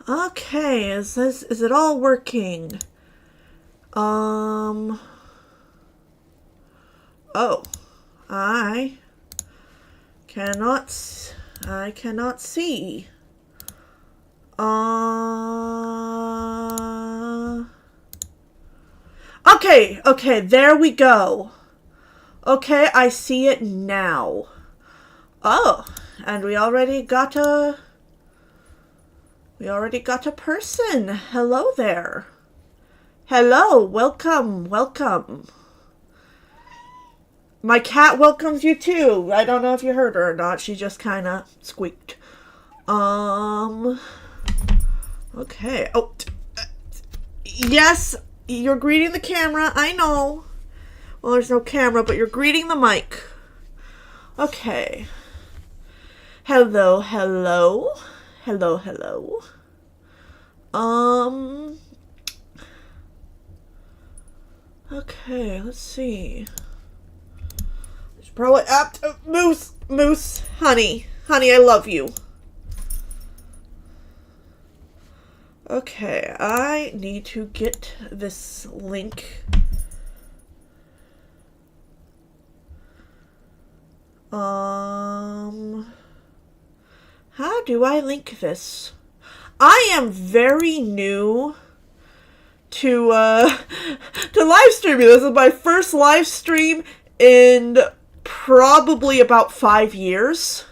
Okay, is it all working? Oh, I cannot see. Okay, there we go. Okay, I see it now. Oh, and we already got a person. Hello there. Hello, welcome. My cat welcomes you too. I don't know if you heard her or not. She just kind of squeaked. Okay. Oh, yes, you're greeting the camera. I know. Well, there's no camera, but you're greeting the mic. Okay. Hello. Okay, let's see. There's probably Moose, honey, I love you. Okay, I need to get this link. How do I link this? I am very new to live streaming. This is my first live stream in probably about 5 years.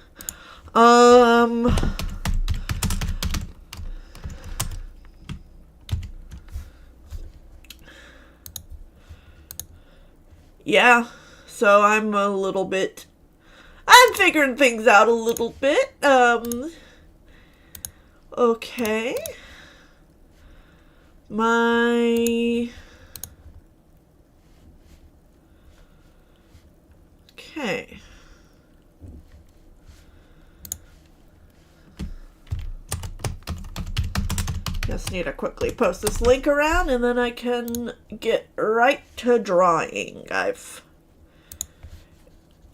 Yeah, so I'm figuring things out a little bit. Okay. Okay. Just need to quickly post this link around and then I can get right to drawing.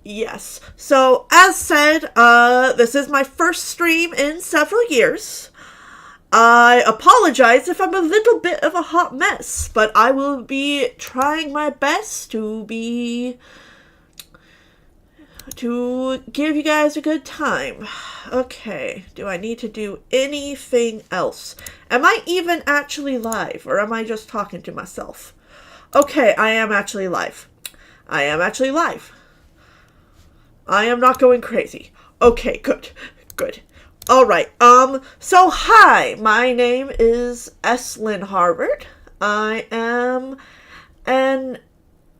Yes. So, as said, this is my first stream in several years. I apologize if I'm a little bit of a hot mess, but I will be trying my best to give you guys a good time. Okay, do I need to do anything else? Am I even actually live, or am I just talking to myself? Okay, I am actually live. I am not going crazy. Okay, good. Alright, so hi, my name is Eslyn Harvard. I am an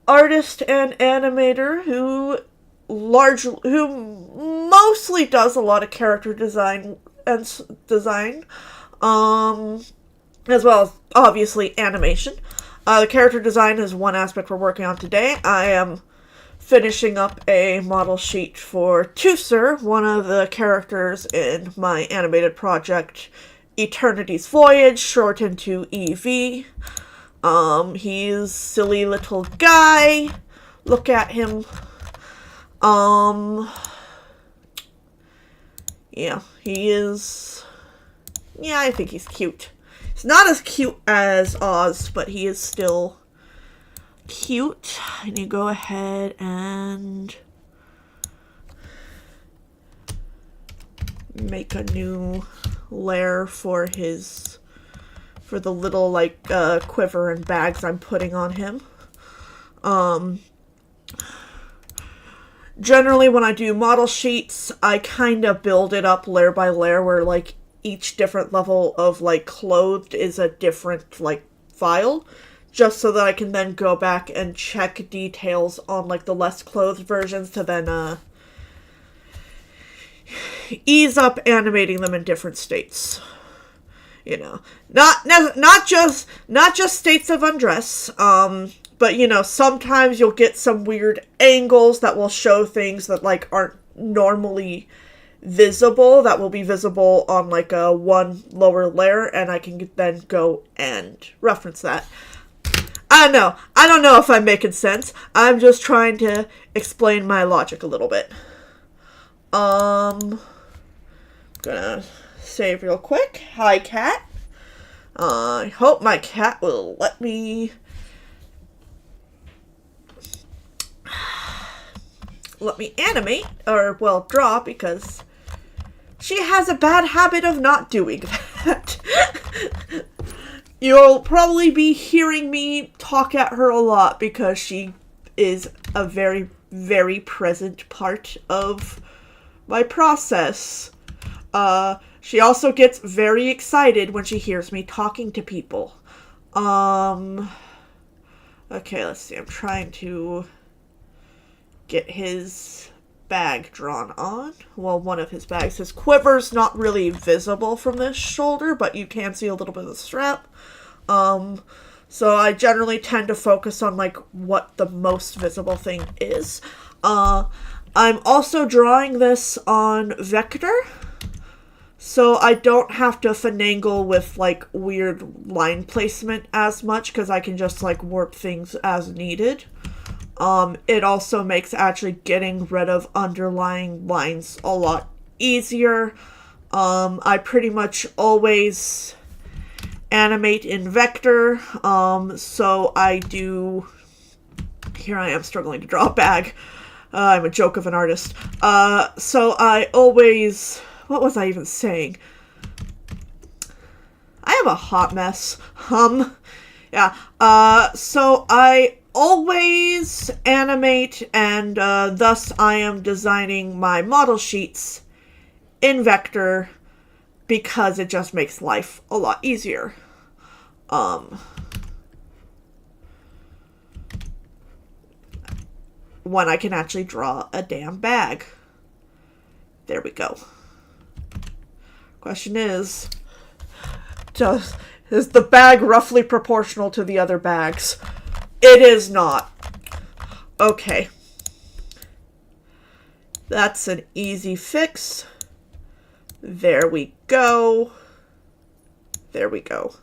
artist and animator who mostly does a lot of character design, as well as obviously animation. The character design is one aspect we're working on today. I am finishing up a model sheet for Tooser, one of the characters in my animated project Eternity's Voyage, shortened to EV. He's silly little guy. Look at him. Yeah, he is. Yeah, I think he's cute. He's not as cute as Oz, but he is still cute. I need to go ahead and make a new layer for the little quiver and bags I'm putting on him. Generally when I do model sheets, I kind of build it up layer by layer where each different level of clothed is a different file, just so that I can then go back and check details on the less clothed versions to then ease up animating them in different states. You know, not just states of undress, but sometimes you'll get some weird angles that will show things that aren't normally visible, that will be visible on a one lower layer, and I can then go and reference that. I don't know if I'm making sense. I'm just trying to explain my logic a little bit. Gonna save real quick. Hi, cat. I hope my cat will let me animate, or, well, draw, because she has a bad habit of not doing that. You'll probably be hearing me talk at her a lot because she is a very, very present part of my process. She also gets very excited when she hears me talking to people. Okay, let's see. I'm trying to get his bag drawn on. Well, one of his bags. His quiver's not really visible from this shoulder, but you can see a little bit of the strap. So I generally tend to focus on, like, what the most visible thing is. I'm also drawing this on vector, so I don't have to finagle with, like, weird line placement as much, because I can just, like, warp things as needed. It also makes actually getting rid of underlying lines a lot easier. I pretty much always animate in vector, so I do... Here I am struggling to draw a bag. I'm a joke of an artist. So I always... What was I even saying? I am a hot mess. Yeah. So I always animate, and thus I am designing my model sheets in vector because it just makes life a lot easier. When I can actually draw a damn bag. There we go. Question is the bag roughly proportional to the other bags? It is not. Okay. That's an easy fix. There we go. There we go.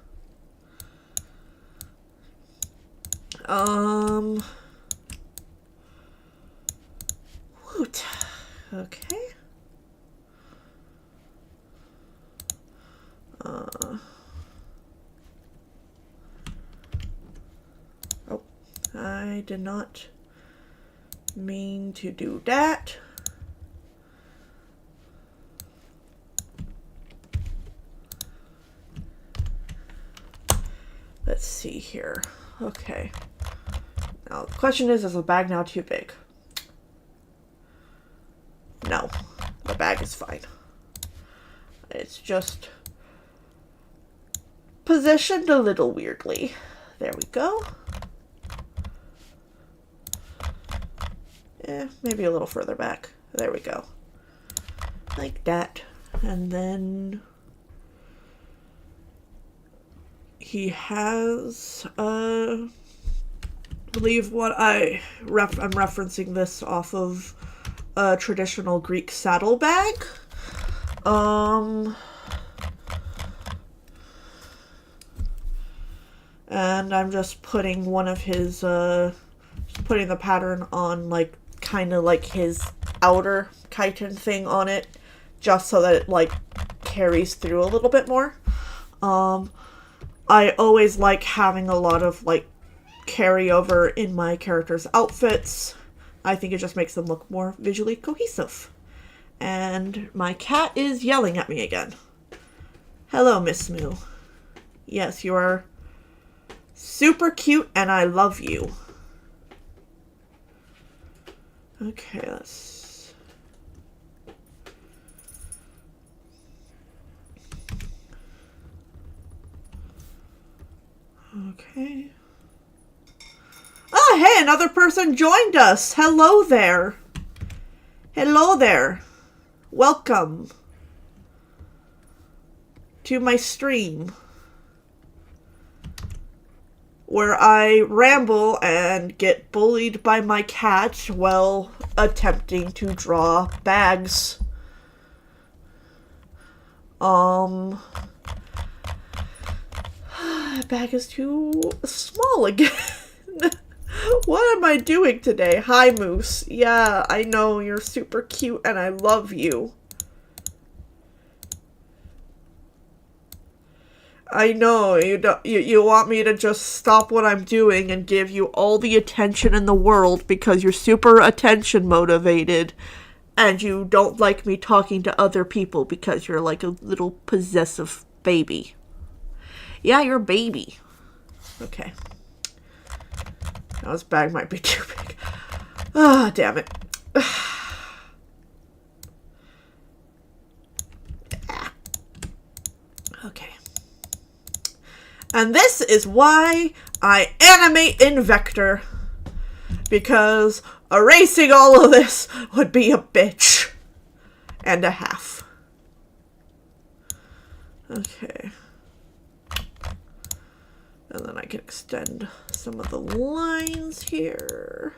Woot. Okay. Oh, I did not mean to do that. Let's see here. Okay. Now, the question is the bag now too big? No. The bag is fine. It's just positioned a little weirdly. There we go. Maybe a little further back. There we go. Like that. And then he has, I believe what I'm referencing this off of a traditional Greek saddlebag. And I'm just putting one of his, putting the pattern on, like, kind of like his outer chitin thing on it, just so that it, like, carries through a little bit more. I always like having a lot of, like, carryover in my characters' outfits. I think it just makes them look more visually cohesive. And my cat is yelling at me again. Hello, Miss Moo. Yes, you are super cute and I love you. Okay, let's... Okay. Oh, hey, another person joined us. Hello there. Hello there. Welcome to my stream, where I ramble and get bullied by my cat while attempting to draw bags. Bag is too small again. What am I doing today? Hi, Moose. Yeah, I know, you're super cute and I love you. I know you don't. You want me to just stop what I'm doing and give you all the attention in the world because you're super attention motivated, and you don't like me talking to other people because you're like a little possessive baby. Yeah, you're a baby. Okay. Now this bag might be too big. Ah, damn it. Okay. And this is why I animate in vector. Because erasing all of this would be a bitch and a half. Okay. And then I can extend some of the lines here.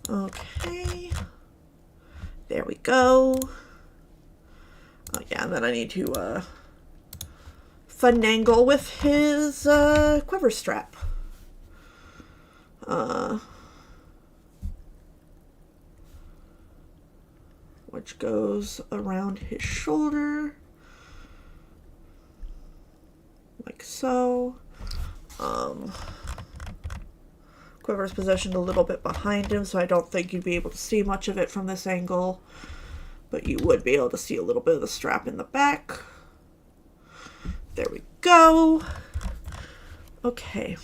Okay. There we go. Oh yeah, and then I need to finagle with his quiver strap. Which goes around his shoulder. Like so. Quiver is positioned a little bit behind him, so I don't think you'd be able to see much of it from this angle. But you would be able to see a little bit of the strap in the back. There we go. Okay.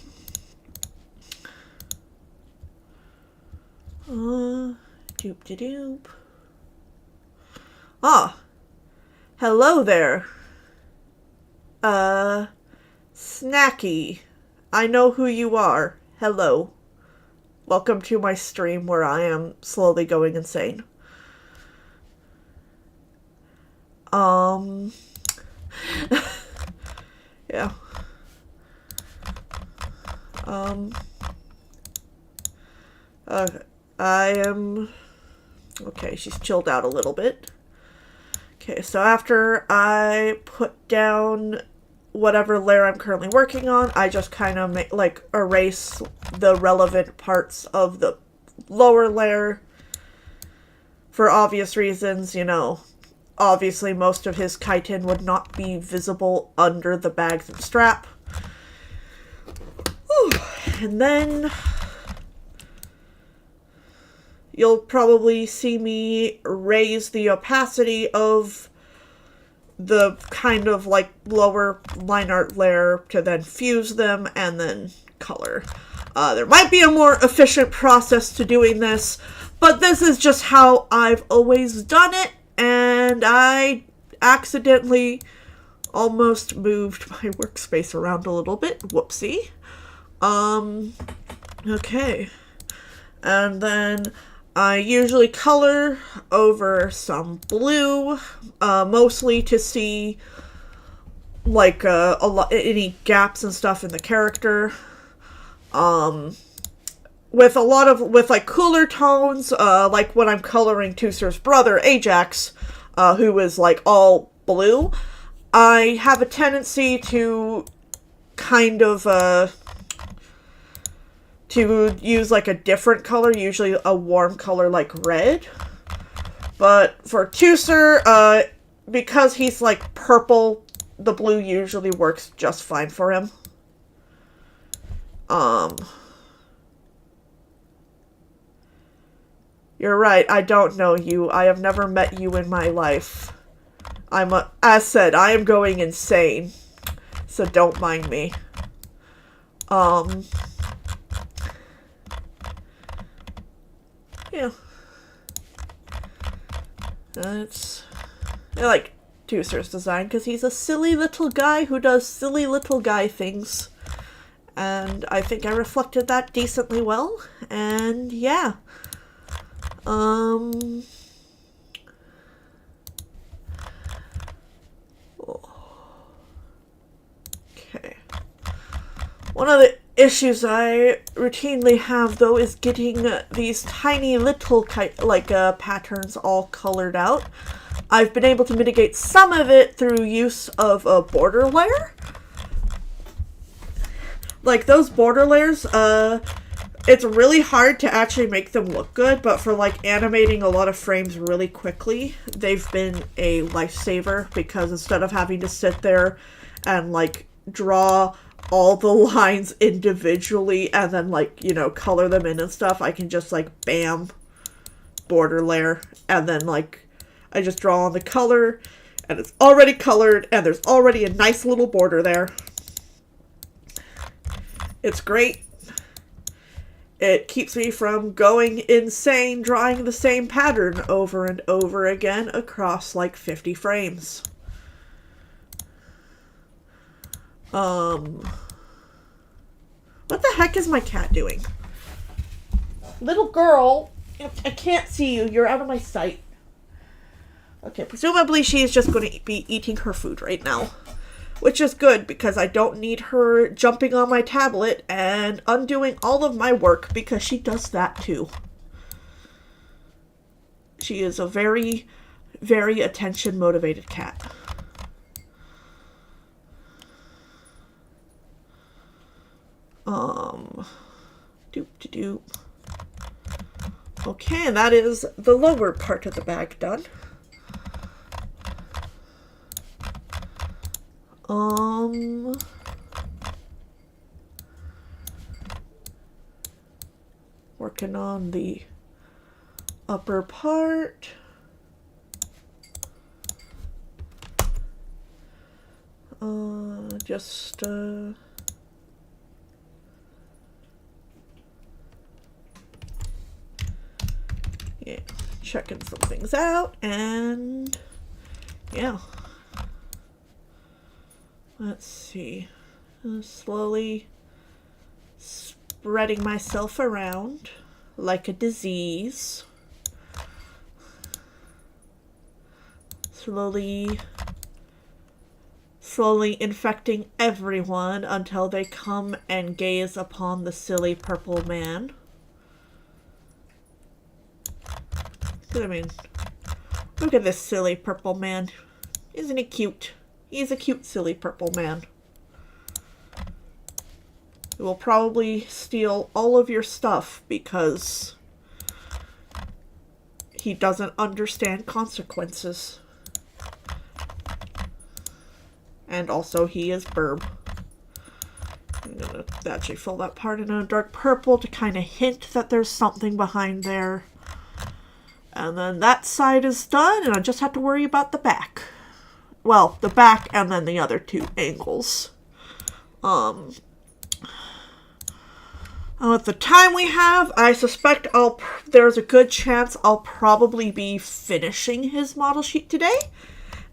Doop-de-doop. Ah. Hello there. Snacky. I know who you are. Hello. Welcome to my stream where I am slowly going insane. Yeah. I am... Okay, she's chilled out a little bit. Okay, so after I put down whatever layer I'm currently working on, I just kind of erase the relevant parts of the lower layer. For obvious reasons, you know. Obviously, most of his chitin would not be visible under the bags and strap. Whew. And then you'll probably see me raise the opacity of the kind of like lower line art layer to then fuse them and then color. There might be a more efficient process to doing this, but this is just how I've always done it, and I accidentally almost moved my workspace around a little bit. Whoopsie. Okay. And then I usually color over some blue, mostly to see like any gaps and stuff in the character. With like cooler tones, like when I'm coloring Teucer's brother Ajax, who is like all blue, I have a tendency to kind of to use like a different color, usually a warm color like red. But for Teucer, because he's like purple, the blue usually works just fine for him. You're right, I don't know you. I have never met you in my life. As said, I am going insane. So don't mind me. Yeah. I like Teucer's design because he's a silly little guy who does silly little guy things. And I think I reflected that decently well. And yeah. Okay. One of the issues I routinely have, though, is getting these tiny little patterns all colored out. I've been able to mitigate some of it through use of a border layer. Like, those border layers It's really hard to actually make them look good, but for like animating a lot of frames really quickly, they've been a lifesaver because instead of having to sit there and like draw all the lines individually and then like, you know, color them in and stuff, I can just like bam, border layer, and then like I just draw on the color and it's already colored and there's already a nice little border there. It's great. It keeps me from going insane drawing the same pattern over and over again across like 50 frames. What the heck is my cat doing? Little girl, I can't see you. You're out of my sight. Okay, presumably she is just going to be eating her food right now. Which is good because I don't need her jumping on my tablet and undoing all of my work because she does that too. She is a very, very attention motivated cat. Doop. Okay, and that is the lower part of the bag done. Working on the upper part. Yeah, checking some things out, and yeah. Let's see. Slowly spreading myself around like a disease. Slowly infecting everyone until they come and gaze upon the silly purple man. I mean, look at this silly purple man. Isn't he cute? He's a cute, silly purple man. He will probably steal all of your stuff because he doesn't understand consequences. And also, he is Burb. I'm gonna actually fill that part in a dark purple to kind of hint that there's something behind there. And then that side is done, and I just have to worry about the back. Well, the back and then the other two angles. With the time we have, I suspect there's a good chance I'll probably be finishing his model sheet today.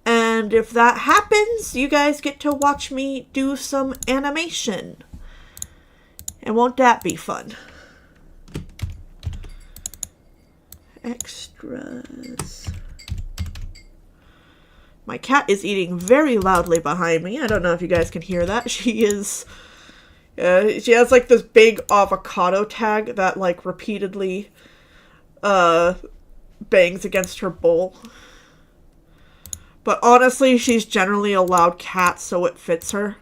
And if that happens, you guys get to watch me do some animation. And won't that be fun? Extras. My cat is eating very loudly behind me. I don't know if you guys can hear that. She has like this big avocado tag that like repeatedly bangs against her bowl. But honestly, she's generally a loud cat, so it fits her.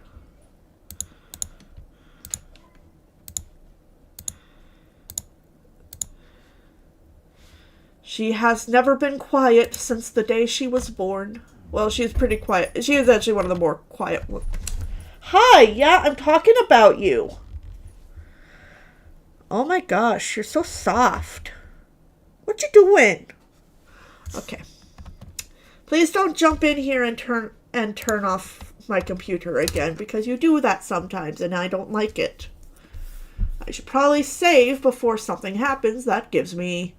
She has never been quiet since the day she was born. Well, she's pretty quiet. She is actually one of the more quiet ones. Hi, yeah, I'm talking about you. Oh my gosh, you're so soft. What you doing? Okay. Please don't jump in here and turn off my computer again, because you do that sometimes and I don't like it. I should probably save before something happens that gives me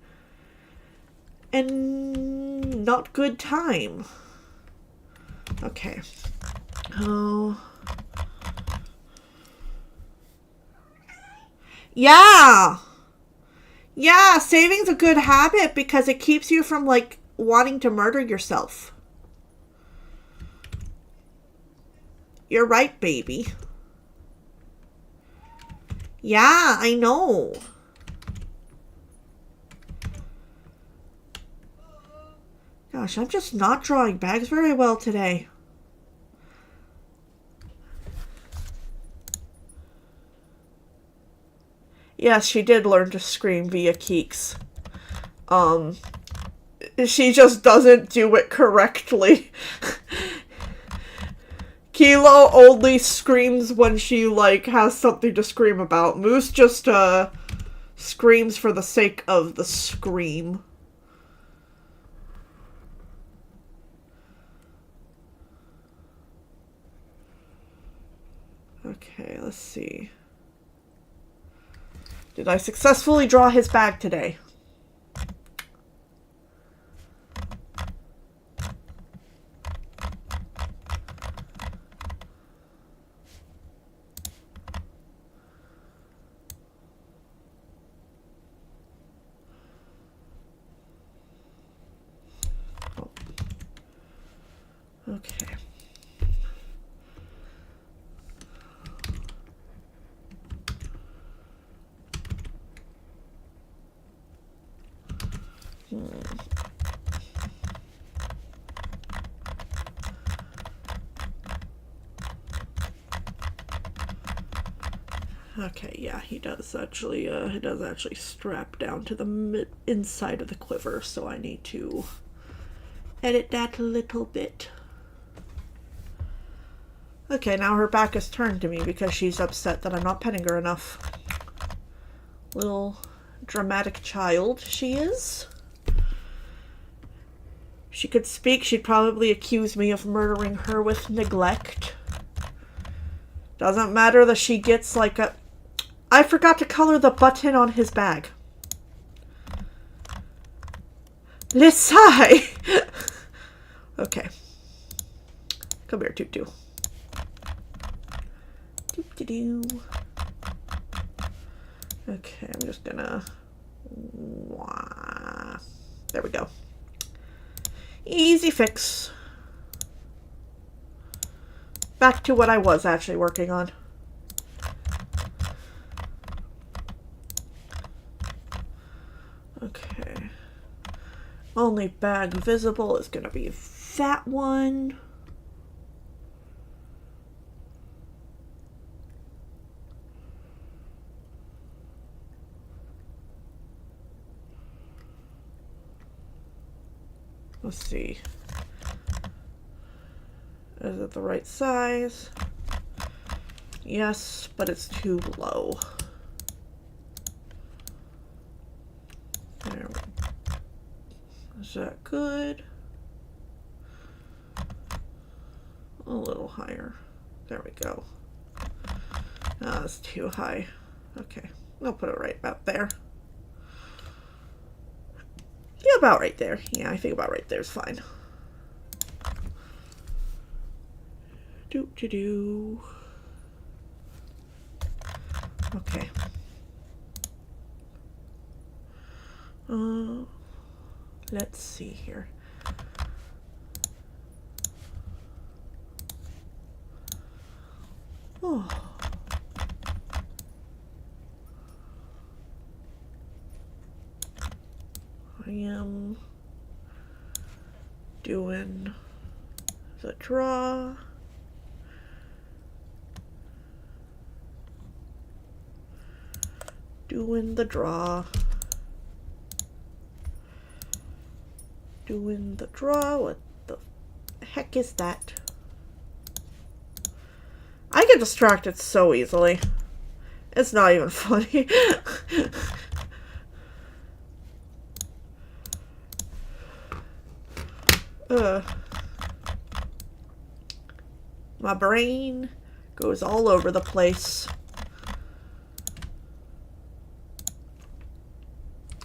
a not good time. Okay. Oh. Yeah. Yeah, saving's a good habit because it keeps you from, like, wanting to murder yourself. You're right, baby. Yeah, I know. Gosh, I'm just not drawing bags very well today. Yes, she did learn to scream via Keeks. She just doesn't do it correctly. Kilo only screams when she, like, has something to scream about. Moose just, screams for the sake of the scream. Okay, let's see. Did I successfully draw his bag today? Okay. Okay, yeah, he does actually strap down to the inside of the quiver, so I need to edit that a little bit. Okay, now her back is turned to me because she's upset that I'm not petting her enough. Little dramatic child she is. If she could speak, she'd probably accuse me of murdering her with neglect. Doesn't matter that she gets like a... I forgot to color the button on his bag. Lisai! Okay. Come here, Tutu. Doop-de-doo. Okay, I'm just gonna... There we go. Easy fix. Back to what I was actually working on. Okay. Only bag visible is gonna be that one. Let's see. Is it the right size? Yes, but it's too low. There we go. Is that good? A little higher. There we go. Ah, that's too high. Okay, I'll put it right about there. Yeah, about right there. Yeah, I think about right there is fine. Do-do-do. Okay. Let's see here. Oh. I am doing the draw. Doing the draw. Doing the draw. What the heck is that? I get distracted so easily. It's not even funny. My brain goes all over the place.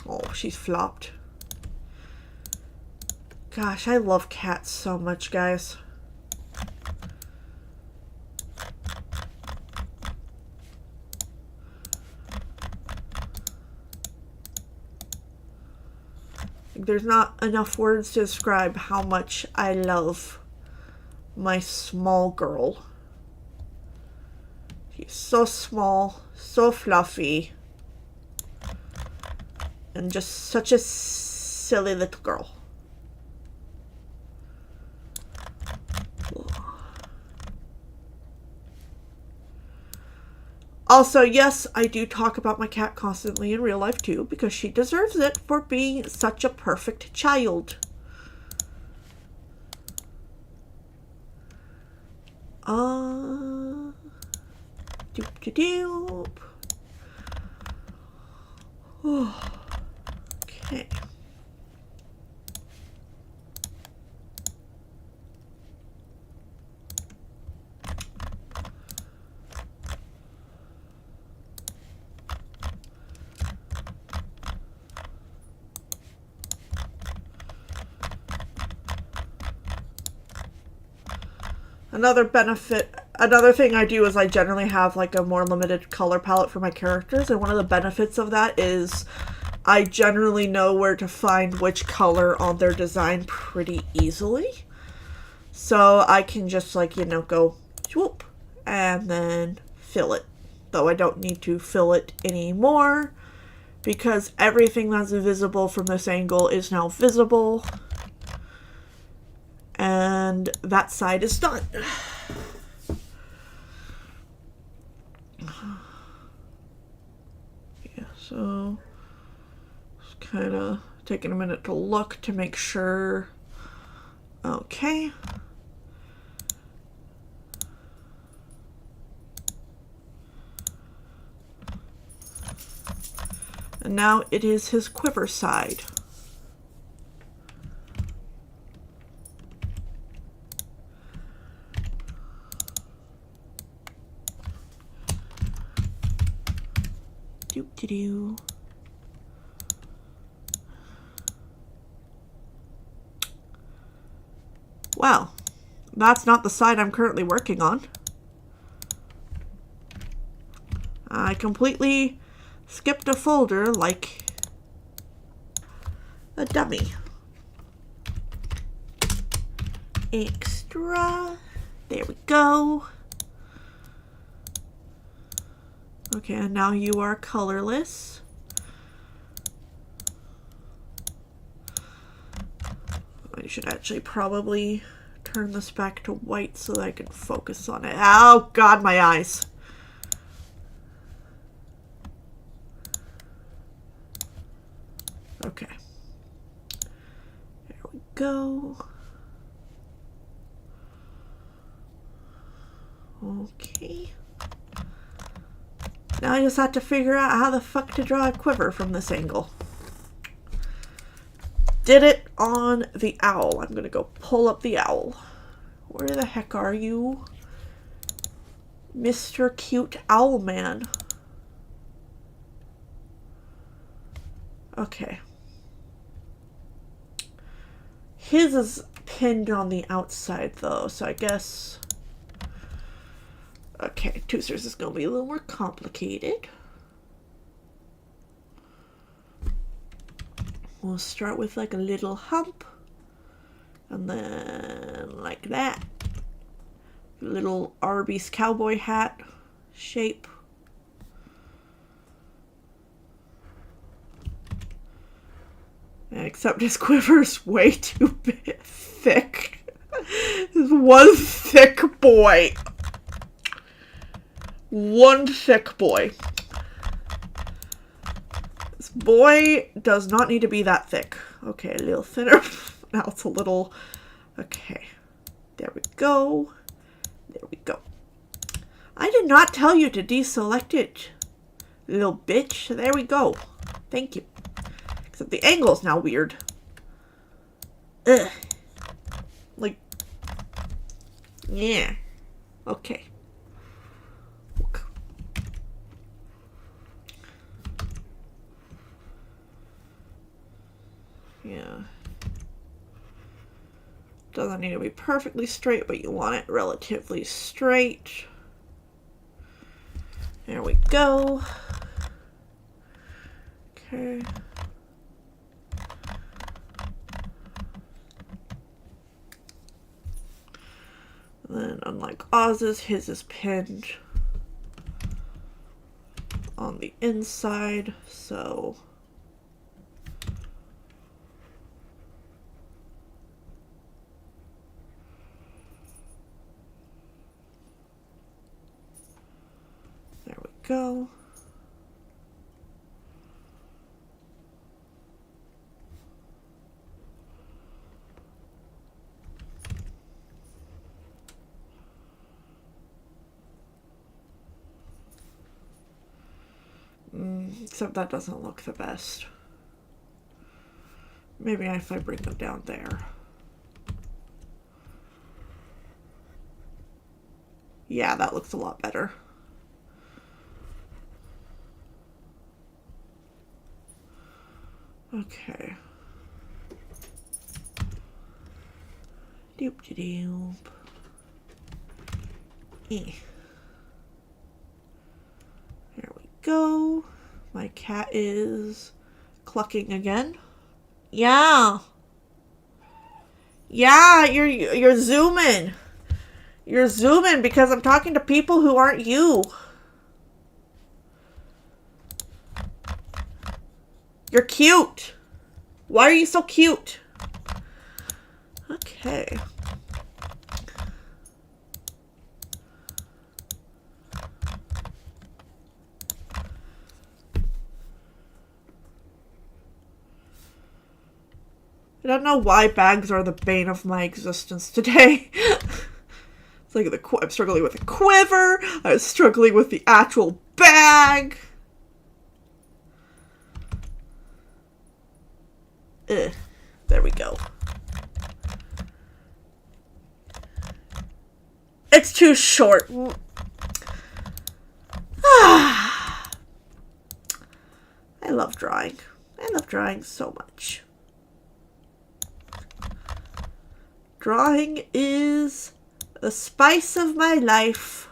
Oh, she's flopped. Gosh, I love cats so much, guys. There's not enough words to describe how much I love my small girl. She's so small, so fluffy, and just such a silly little girl. Also, yes, I do talk about my cat constantly in real life too, because she deserves it for being such a perfect child. Doop de doop. Okay. Another thing I do is I generally have like a more limited color palette for my characters, and one of the benefits of that is I generally know where to find which color on their design pretty easily. So I can just like, go swoop and then fill it. Though I don't need to fill it anymore because everything that's visible from this angle is now visible. And that side is done. Yeah, so just kind of taking a minute to look to make sure. Okay. And now it is his quiver side. Doop-de-doo. Well, that's not the side I'm currently working on. I completely skipped a folder like a dummy. Extra. There we go. Okay, and now you are colorless. I should actually probably turn this back to white so that I can focus on it. Oh God, my eyes. Okay. There we go. Okay. Now I just have to figure out how the fuck to draw a quiver from this angle. Did it on the owl. I'm gonna go pull up the owl. Where the heck are you? Mr. Cute Owl Man. Okay. His is pinned on the outside though, so I guess... Okay, Toosters is gonna be a little more complicated. We'll start with like a little hump. And then like that. Little Arby's cowboy hat shape. Except his quiver's way too thick. This one thick boy. One thick boy. This boy does not need to be that thick. Okay, a little thinner. Now it's a little... Okay. There we go. There we go. I did not tell you to deselect it, little bitch. There we go. Thank you. Except the angle's now weird. Ugh. Like... Yeah. Okay. Yeah. Doesn't need to be perfectly straight, but you want it relatively straight. There we go. Okay. And then, unlike Oz's, his is pinned on the inside, so... There we go. Except that doesn't look the best. Maybe if I bring them down there. Yeah, that looks a lot better. Okay. Doop-de-doop. There we go. My cat is clucking again. Yeah. Yeah, you're zooming. You're zooming because I'm talking to people who aren't you. You're cute. Why are you so cute? Okay. I don't know why bags are the bane of my existence today. It's like I'm struggling with a quiver. I was struggling with the actual bag. There we go. It's too short. I love drawing. I love drawing so much. Drawing is the spice of my life.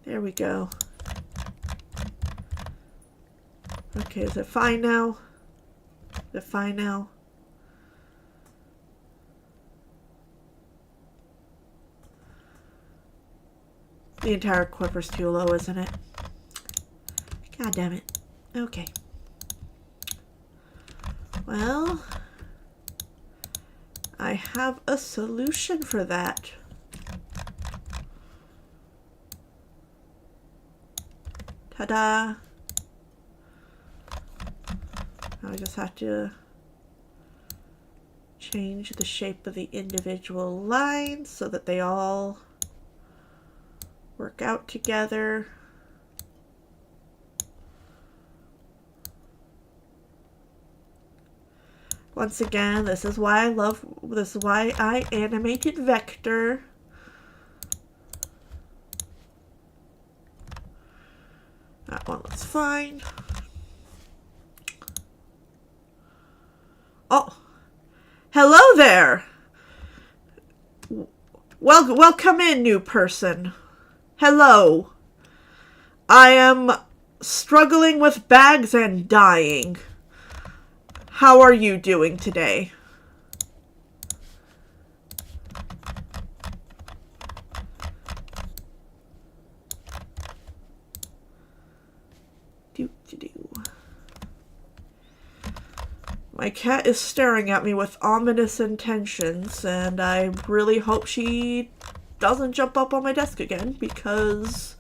There we go. Okay, is it fine now? Is it fine now? The entire quiver's too low, isn't it? God damn it. Okay. Well, I have a solution for that. Ta-da! I just have to change the shape of the individual lines so that they all work out together. Once again, this is why I animated Vector. That one looks fine. Oh, hello there. Welcome in, new person. Hello. I am struggling with bags and dying. How are you doing today? My cat is staring at me with ominous intentions, and I really hope she doesn't jump up on my desk again, because...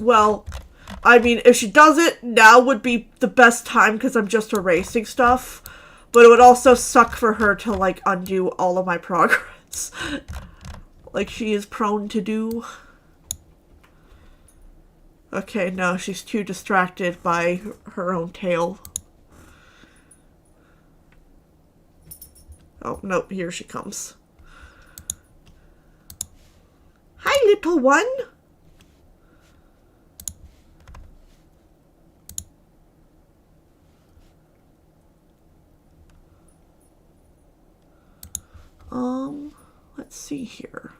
well, I mean, if she does it, now would be the best time because I'm just erasing stuff. But it would also suck for her to, like, undo all of my progress. Like she is prone to do. Okay, no, she's too distracted by her own tail. Oh, nope, here she comes. Hi, little one! Let's see here.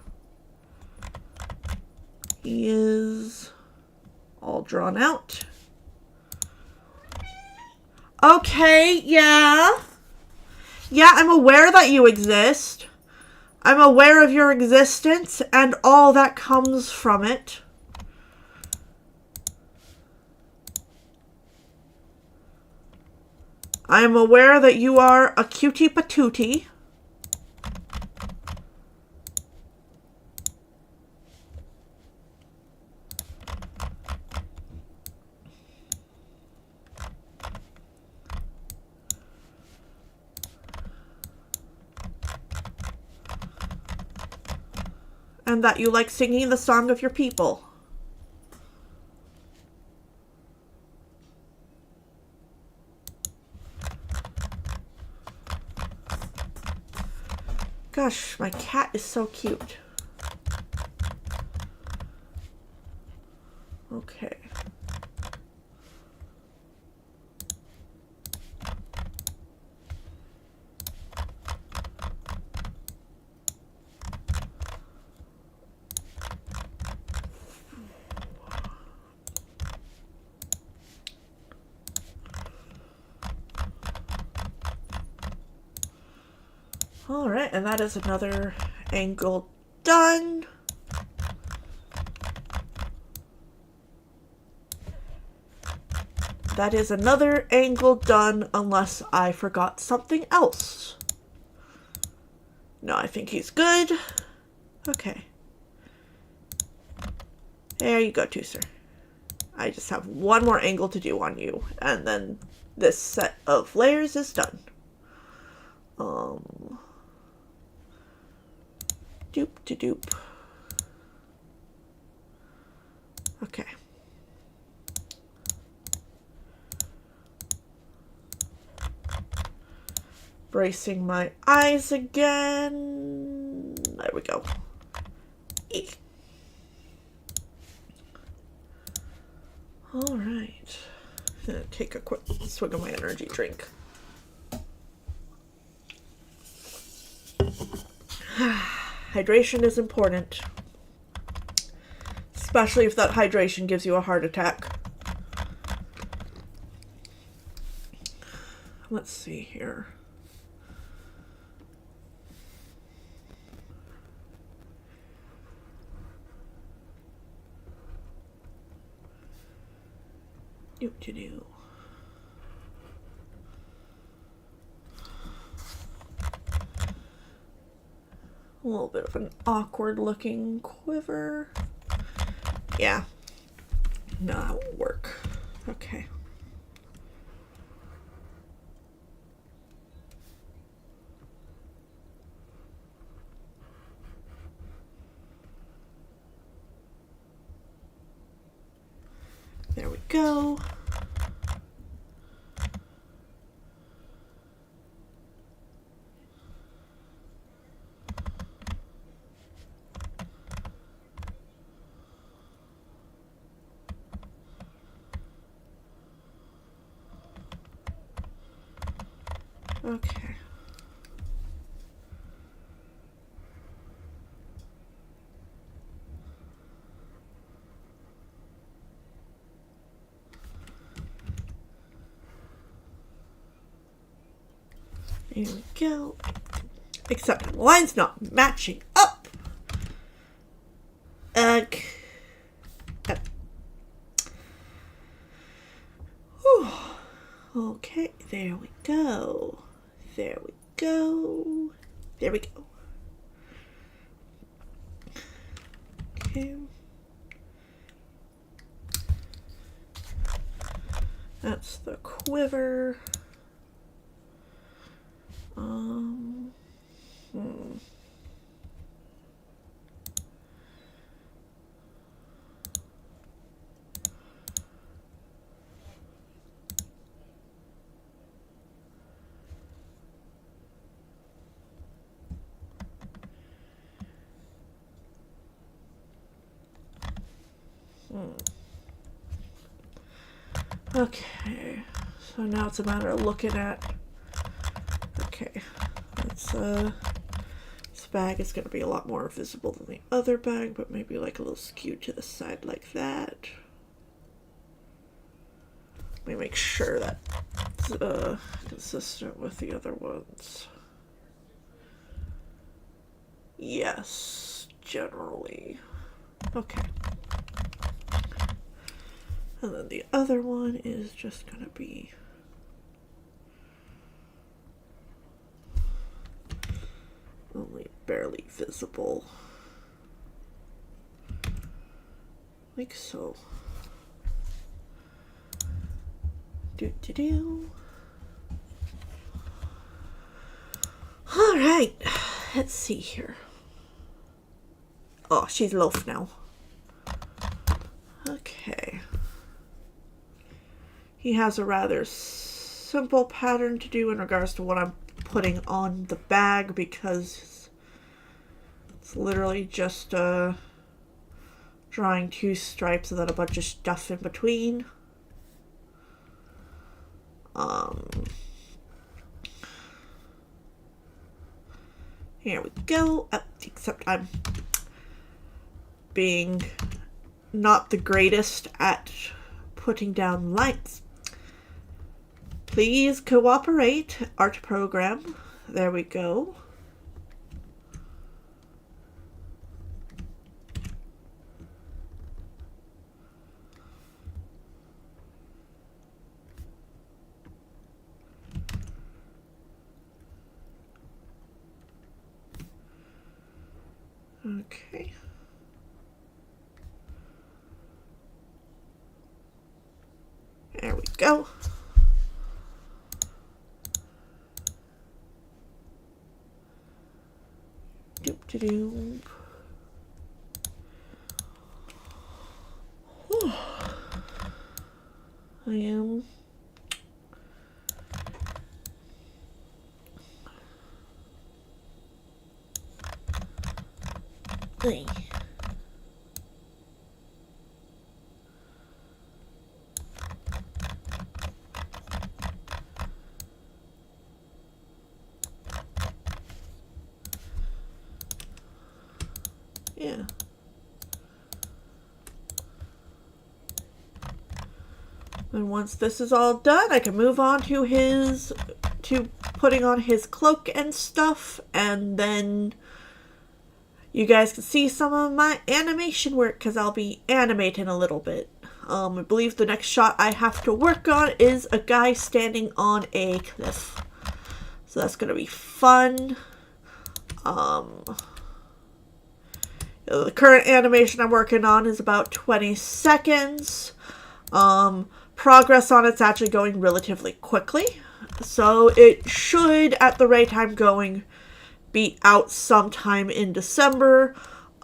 He is all drawn out. Okay, yeah. Yeah, I'm aware that you exist. I'm aware of your existence and all that comes from it. I am aware that you are a cutie patootie. and that you like singing the song of your people. Gosh, my cat is so cute. Okay. All right, and that is another angle done. That is another angle done, unless I forgot something else. No, I think he's good. Okay. There you go, too, sir. I just have one more angle to do on you, and then this set of layers is done. Doop-de-doop. Okay. Bracing my eyes again. There we go. Eek. All right. I'm gonna take a quick swig of my energy drink. Hydration is important, especially if that hydration gives you a heart attack. Let's see here. Do. A little bit of an awkward looking quiver. Yeah. No, that won't work. Okay. There we go. Okay. Here we go. Except the line's not matching up. Okay, there we go. There we go. There we go. Okay. That's the quiver. Okay, so now it's a matter of looking at, okay, this bag is going to be a lot more visible than the other bag, but maybe like a little skewed to the side like that. Let me make sure that's consistent with the other ones. Yes, generally. Okay. And then the other one is just going to be only barely visible. Like so. Do. All right. Let's see here. Oh, she's loaf now. Okay. He has a rather simple pattern to do in regards to what I'm putting on the bag, because it's literally just drawing 2 stripes and then a bunch of stuff in between. Here we go. Except I'm being not the greatest at putting down lines. Please cooperate, art program. There we go. Okay. There we go. Doop-de-doop. I am Hey. Yeah. And once this is all done, I can move on to putting on his cloak and stuff, and then you guys can see some of my animation work, because I'll be animating a little bit. I believe the next shot I have to work on is a guy standing on a cliff. So that's going to be fun. The current animation I'm working on is about 20 seconds. Progress on it's actually going relatively quickly. So it should, at the rate I'm going, be out sometime in December,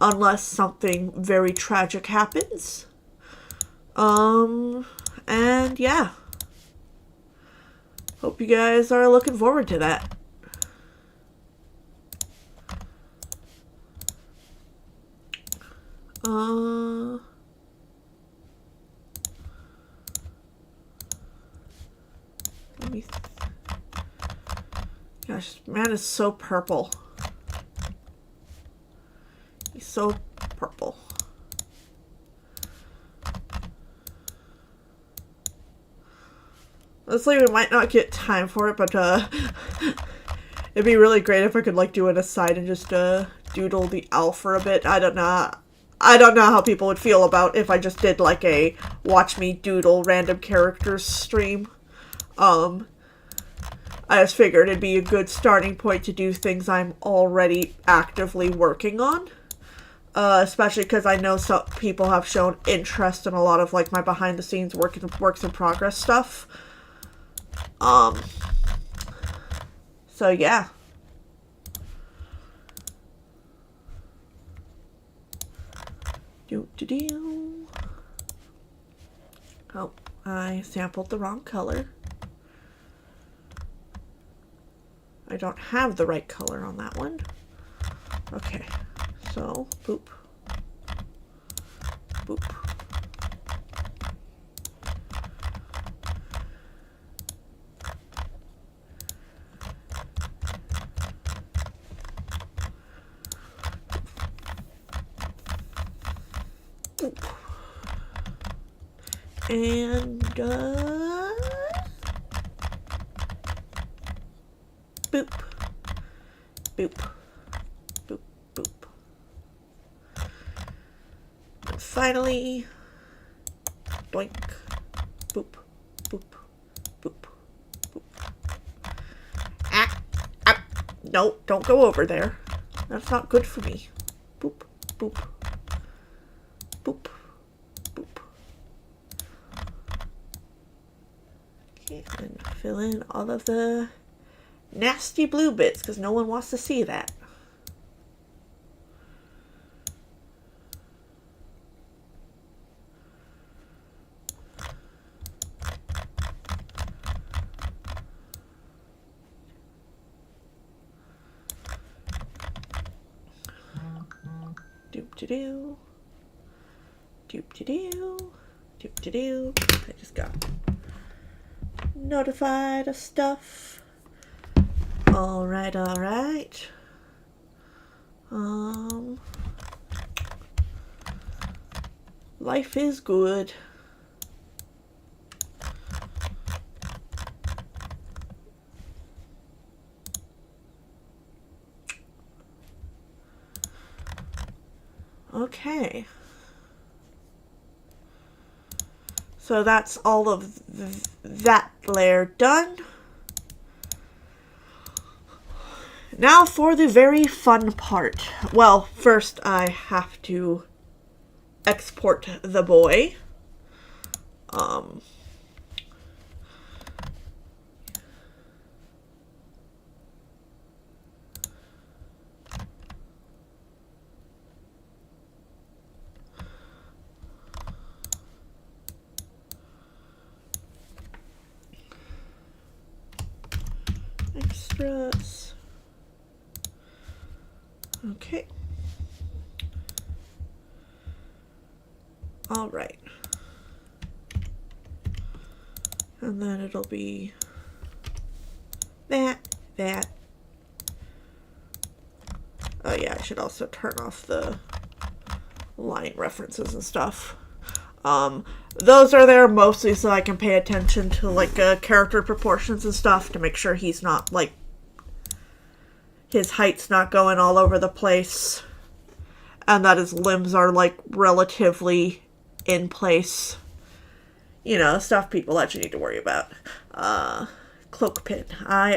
unless something very tragic happens. And yeah. Hope you guys are looking forward to that. Let me Gosh, man is so purple. He's so purple. Honestly, we might not get time for it, but it'd be really great if I could like do an aside and just doodle the owl for a bit. I don't know how people would feel about if I just did like a watch me doodle random characters stream. I just figured it'd be a good starting point to do things I'm already actively working on. Especially because I know some people have shown interest in a lot of like my behind the scenes works in progress stuff. So yeah. Oh, I sampled the wrong color. I don't have the right color on that one. Okay, so boop, boop. And boop, boop, boop, boop. And finally, doink, boop, boop, boop, boop. No, don't go over there. That's not good for me. Boop, boop, boop, boop. Okay, and fill in all of the nasty blue bits, because no one wants to see that. Doop-de-doo. Doop-de-doo. Doop-de-doo. I just got notified of stuff. Alright, alright. Life is good. Okay. So that's all of that layer done. Now for the very fun part. Well, first I have to export the boy. Extras. Okay. All right. And then it'll be that. Oh yeah, I should also turn off the line references and stuff. Those are there mostly so I can pay attention to like character proportions and stuff to make sure he's not like his height's not going all over the place and that his limbs are like relatively in place. You know, stuff people actually need to worry about. Cloak pin.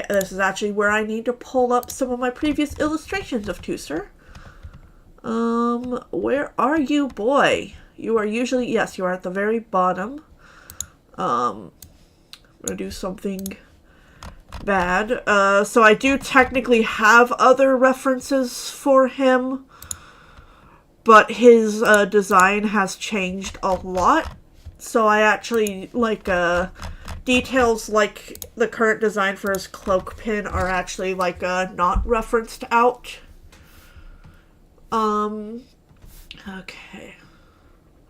This is actually where I need to pull up some of my previous illustrations of Tooster. Where are you, boy? You are usually, yes, you are at the very bottom. I'm gonna do something bad. So I do technically have other references for him, but his design has changed a lot. So I actually, like, details like the current design for his cloak pin are actually, like, not referenced out. Okay.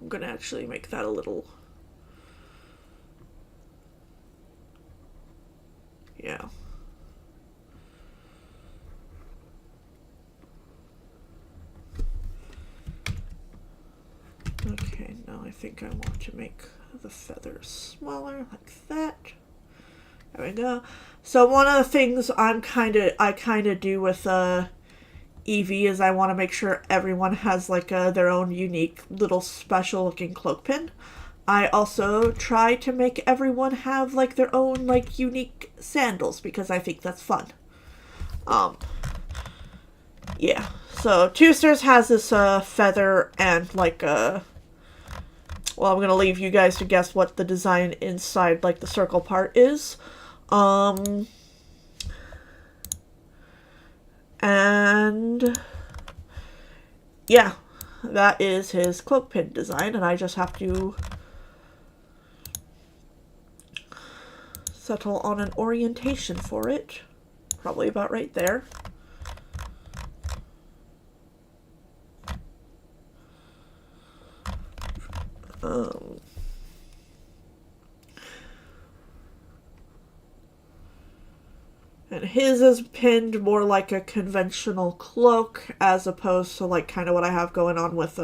I'm gonna actually make that a little... Yeah. Okay, now I think I want to make the feathers smaller, like that. There we go. So one of the things I kind of do with Eevee is I want to make sure everyone has like their own unique little special looking cloak pin. I also try to make everyone have like their own like unique sandals because I think that's fun. Yeah. So Toosters has this feather and like well, I'm gonna leave you guys to guess what the design inside like the circle part is. And yeah, that is his cloak pin design, and I just have to settle on an orientation for it. Probably about right there. And his is pinned more like a conventional cloak as opposed to like kind of what I have going on with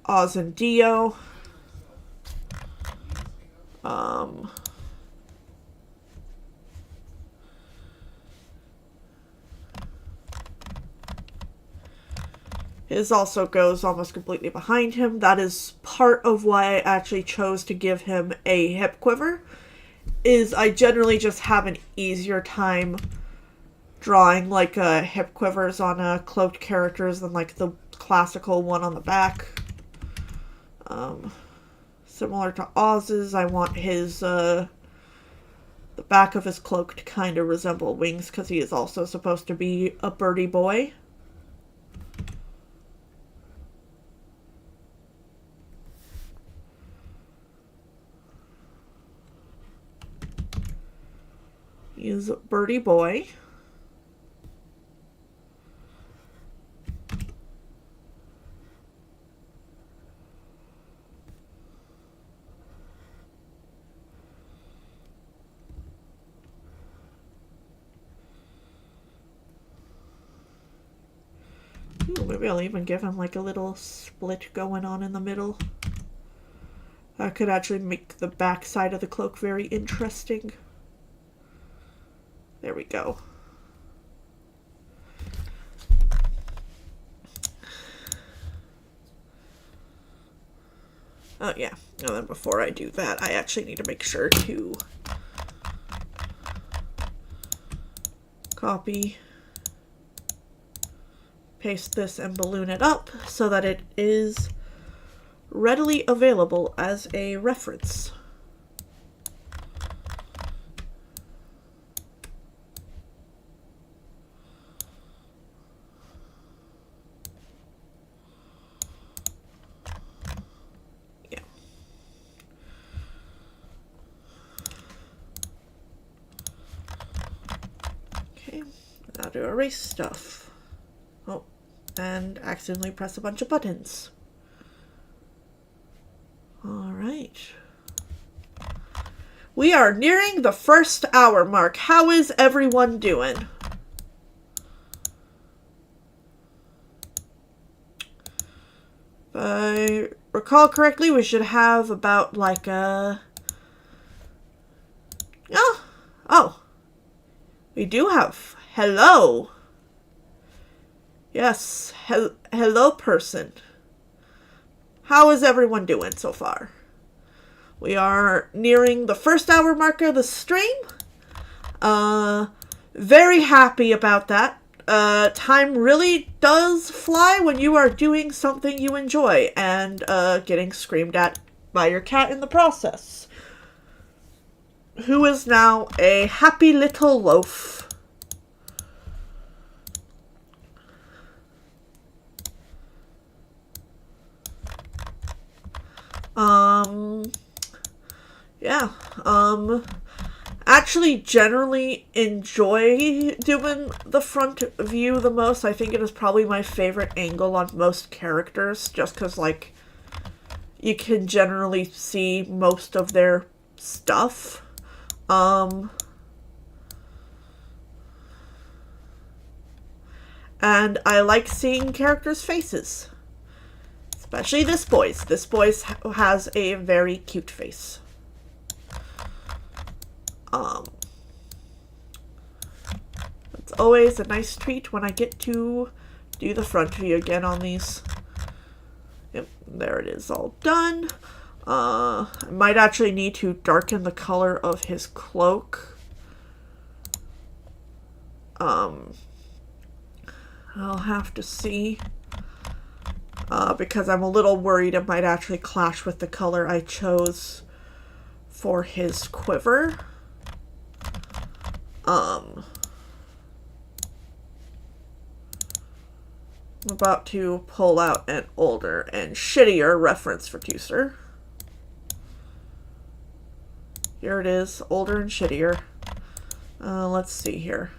Oz and Dio. His also goes almost completely behind him. That is part of why I actually chose to give him a hip quiver. Is I generally just have an easier time drawing like hip quivers on cloaked characters than like the classical one on the back. Similar to Oz's, I want his the back of his cloak to kind of resemble wings because he is also supposed to be a birdie boy. He is a birdie boy. Ooh, maybe I'll even give him like a little split going on in the middle. That could actually make the back side of the cloak very interesting. There we go. Oh yeah, and then before I do that, I actually need to make sure to copy, paste this, and balloon it up so that it is readily available as a reference. Now to erase stuff. Oh, and accidentally press a bunch of buttons. Alright. We are nearing the 1st hour mark. How is everyone doing? If I recall correctly, we should have about like a... Oh. We do have... Hello. Yes. Hello, person. How is everyone doing so far? We are nearing the 1st hour marker of the stream. Very happy about that. Time really does fly when you are doing something you enjoy and getting screamed at by your cat in the process, who is now a happy little loaf. Yeah, actually generally enjoy doing the front view the most. I think it is probably my favorite angle on most characters, just because, like, you can generally see most of their stuff. And I like seeing characters' faces. Especially this boy's. This boy's has a very cute face. It's always a nice treat when I get to do the front view again on these. Yep, there it is, all done. I might actually need to darken the color of his cloak. I'll have to see. Because I'm a little worried it might actually clash with the color I chose for his quiver. I'm about to pull out an older and shittier reference for Teucer. Here it is, older and shittier. Let's see here.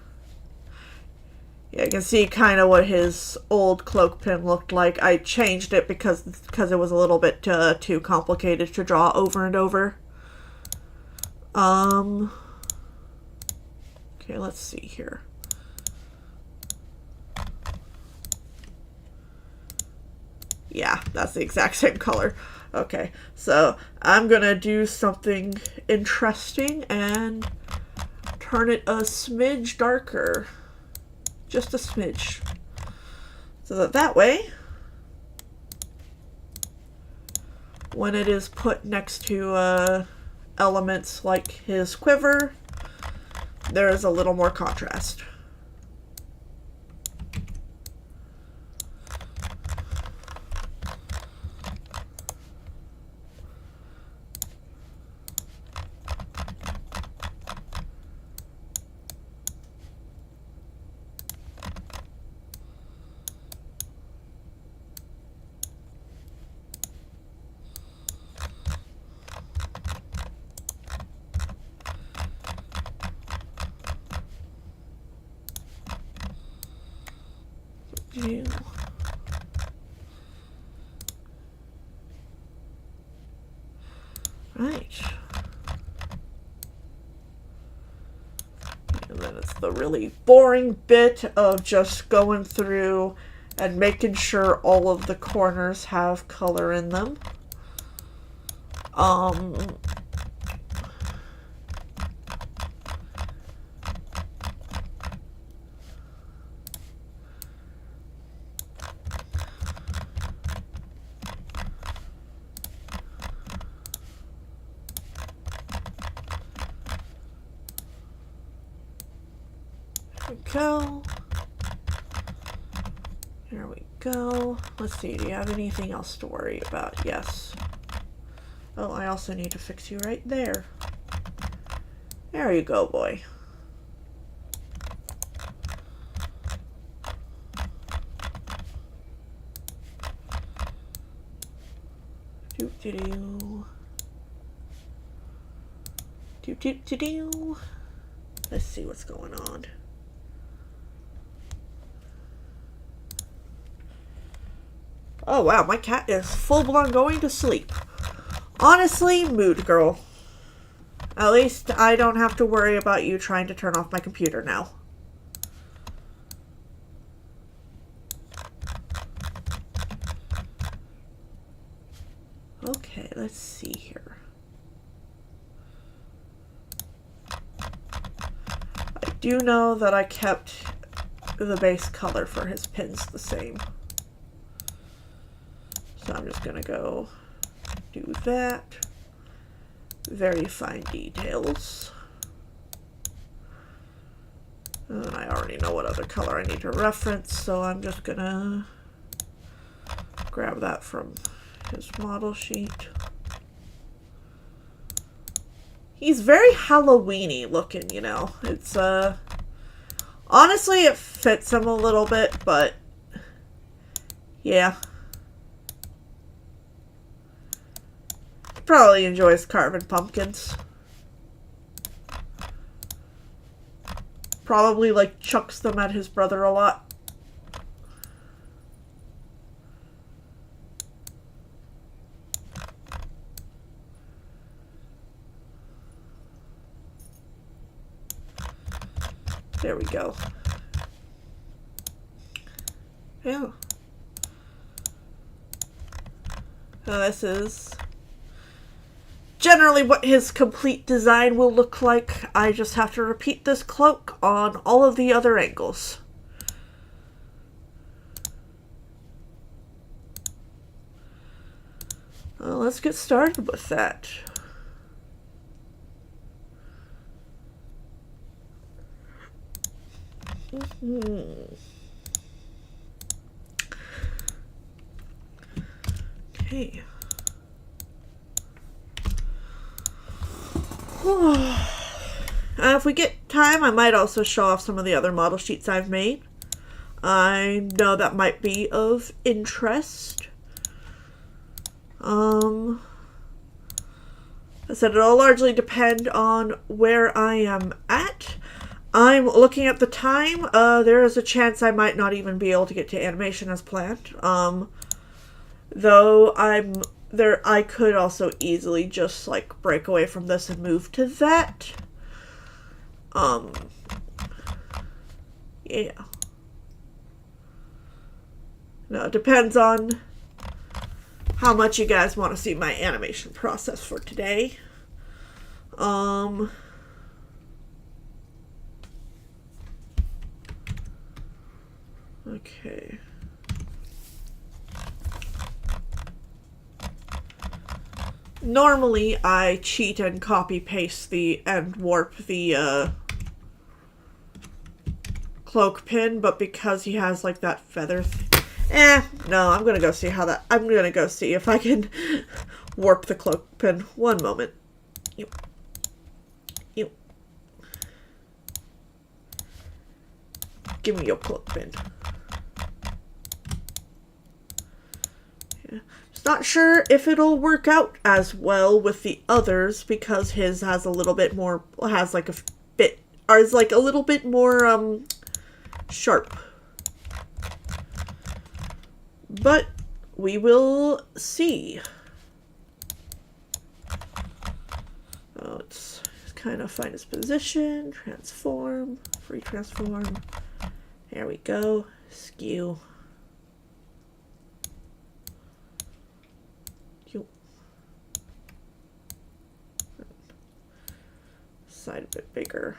Yeah, you can see kind of what his old cloak pin looked like. I changed it because it was a little bit too complicated to draw over and over. Okay, let's see here. Yeah, that's the exact same color. Okay, so I'm gonna do something interesting and turn it a smidge darker. Just a smidge. So that way, when it is put next to elements like his quiver, there is a little more contrast. Right. And then it's the really boring bit of just going through and making sure all of the corners have color in them. Go. There we go. Let's see, do you have anything else to worry about? Yes. Oh, I also need to fix you right there. There you go, boy. Doop-de-doo. Doop-doop-de-doo. Let's see what's going on. Oh wow, my cat is full-blown going to sleep. Honestly, mood girl. At least I don't have to worry about you trying to turn off my computer now. Okay, let's see here. I do know that I kept the base color for his pins the same. So I'm just gonna go do that. Very fine details. And I already know what other color I need to reference, so I'm just gonna grab that from his model sheet. He's very Halloween-y looking, you know. It's, honestly, it fits him a little bit, but yeah. Probably enjoys carving pumpkins. Probably, like, chucks them at his brother a lot. There we go. Yeah. Now this is generally what his complete design will look like. I just have to repeat this cloak on all of the other angles. Well, let's get started with that. Okay. If we get time, I might also show off some of the other model sheets I've made. I know that might be of interest. I said it'll largely depend on where I am at. I'm looking at the time. There is a chance I might not even be able to get to animation as planned. Though I could also easily just like break away from this and move to that. Yeah. No, it depends on how much you guys want to see my animation process for today. Okay. Normally, I cheat and copy paste and warp the cloak pin, but because he has like that feather no, I'm gonna go see I'm gonna go see if I can warp the cloak pin. One moment. You. Give me your cloak pin. Yeah. Just not sure if it'll work out as well with the others because his has a little bit more, has like a bit, or is like a little bit more, sharp. But we will see. Oh, let's kind of find his position, transform, free transform. There we go. Skew. side a bit bigger.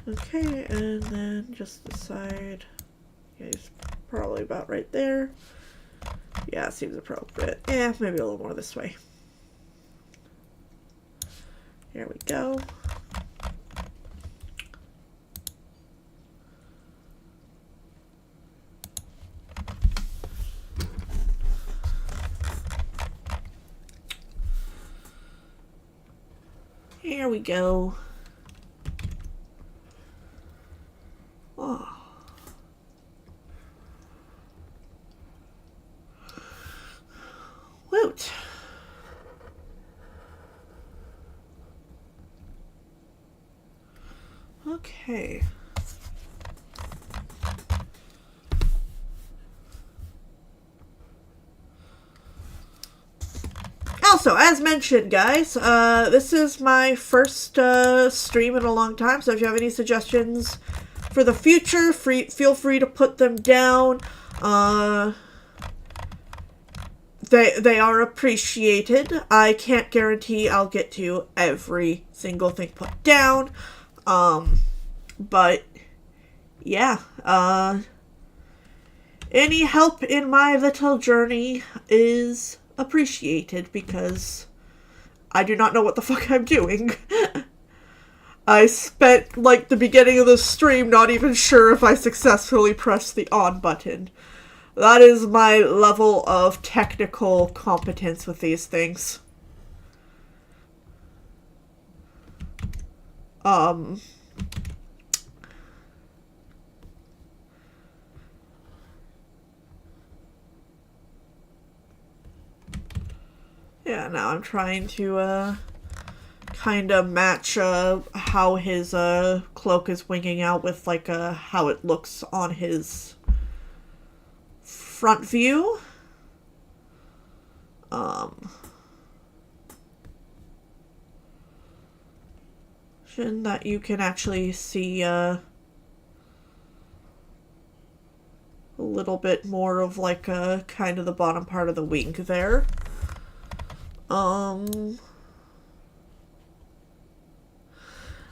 Okay, and then just the side. Yeah, he's probably about right there. Yeah, seems appropriate. Yeah, maybe a little more this way. Here we go. Here we go. Oh. Woot. Okay. Also, as mentioned, guys, this is my first stream in a long time, so if you have any suggestions for the future, feel free to put them down. They are appreciated. I can't guarantee I'll get to every single thing put down, but yeah, any help in my little journey is appreciated, because I do not know what the fuck I'm doing. I spent, like, the beginning of the stream not even sure if I successfully pressed the on button. That is my level of technical competence with these things. Yeah, now I'm trying to, kind of match, how his, cloak is winging out with, like, how it looks on his front view. That you can actually see, a little bit more of, like, kind of the bottom part of the wing there. Oh,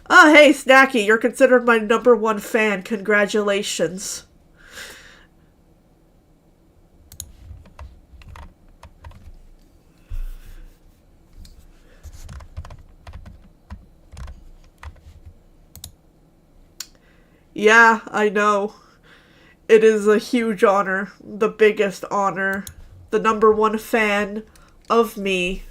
hey, Snacky, you're considered my #1 fan. Congratulations. Yeah, I know. It is a huge honor. The biggest honor. The #1 fan of me.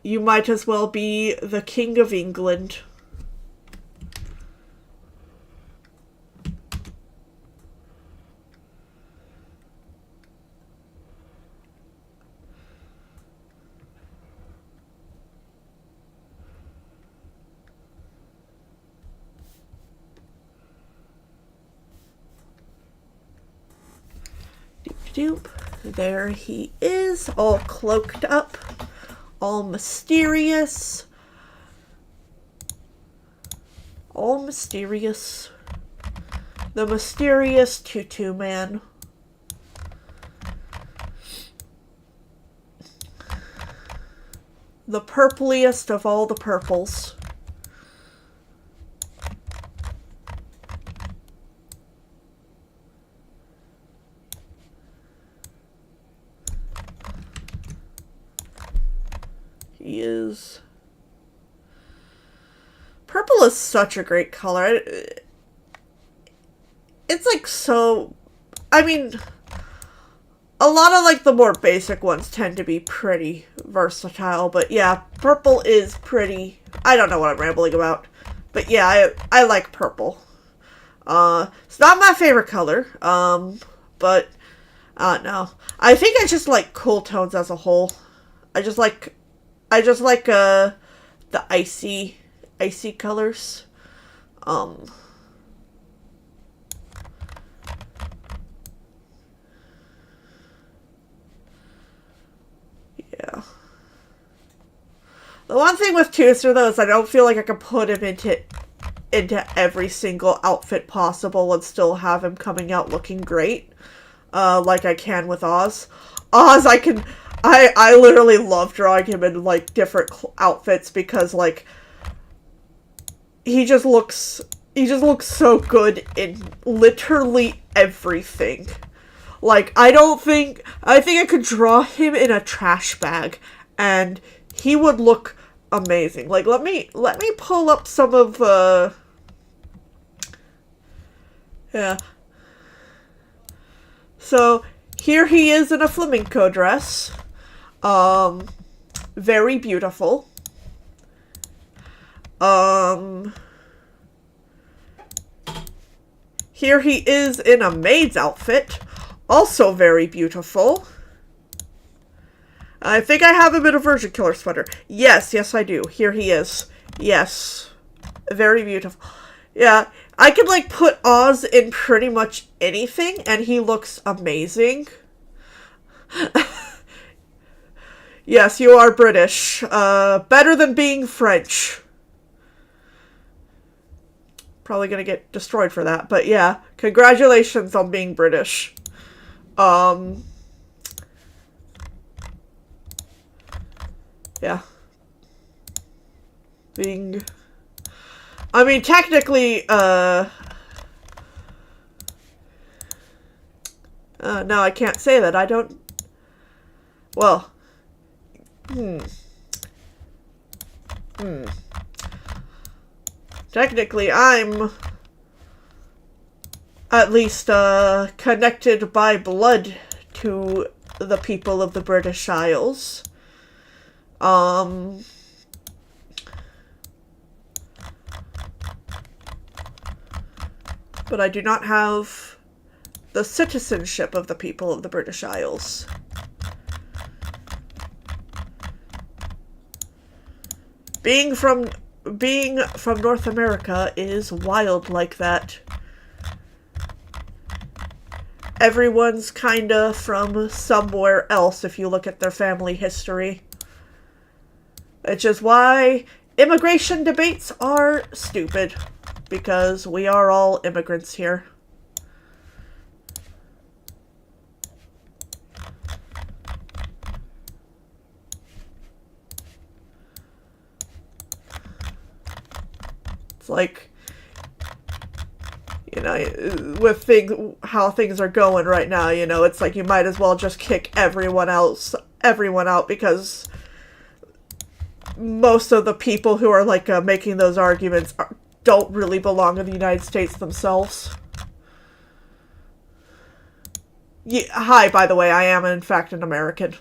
You might as well be the King of England. Doop. There he is, all cloaked up, all mysterious. All mysterious. The mysterious Tutu Man. The purpliest of all the purples. He is... Purple is such a great color. It's like so... I mean, a lot of like the more basic ones tend to be pretty versatile, but yeah, purple is pretty... I don't know what I'm rambling about, but yeah, I like purple. It's not my favorite color, but no. I think I just like cool tones as a whole. I just like the icy colors. Yeah. The one thing with Tooster, though, is I don't feel like I can put him into every single outfit possible and still have him coming out looking great, like I can with Oz. Oz, I can I literally love drawing him in, like, different outfits because, like, he just looks so good in literally everything. Like, I think I could draw him in a trash bag and he would look amazing. Like, let me pull up some of yeah. So, here he is in a flamenco dress. Very beautiful. Here he is in a maid's outfit. Also very beautiful. I think I have him in a Virgin Killer sweater. Yes, I do. Here he is. Yes. Very beautiful. Yeah, I could, like, put Oz in pretty much anything, and he looks amazing. Yes, you are British. Better than being French. Probably gonna get destroyed for that, but yeah. Congratulations on being British. Yeah. I mean, technically, no, I can't say that. I don't... Well... Technically, I'm... at least, connected by blood to the people of the British Isles. But I do not have the citizenship of the people of the British Isles. Being from North America is wild like that. Everyone's kinda from somewhere else if you look at their family history. Which is why immigration debates are stupid. Because we are all immigrants here. It's like, you know, with how things are going right now, you know, it's like you might as well just kick everyone out because most of the people who are, like, making those arguments don't really belong in the United States themselves. Yeah, hi, by the way, I am in fact an American.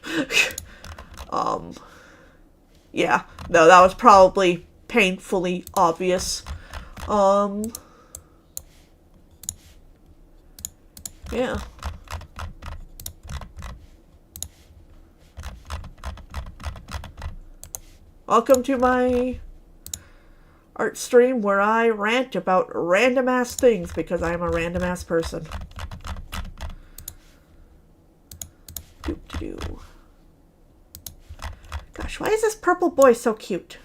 Yeah, no, that was probably painfully obvious. Yeah. Welcome to my art stream where I rant about random ass things because I am a random ass person. Doop-de-doo. Gosh, why is this purple boy so cute?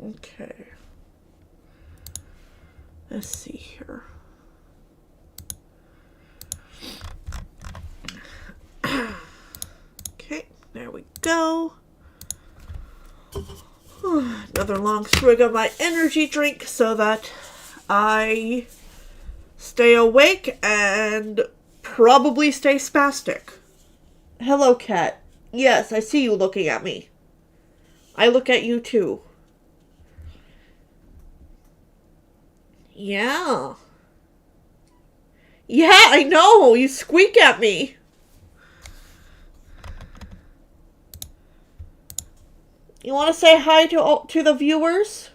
Okay. Let's see here. Okay, there we go. Another long swig of my energy drink so that I stay awake and probably stay spastic. Hello, cat. Yes, I see you looking at me. I look at you too. Yeah. Yeah, I know. You squeak at me. You want to say hi to the viewers?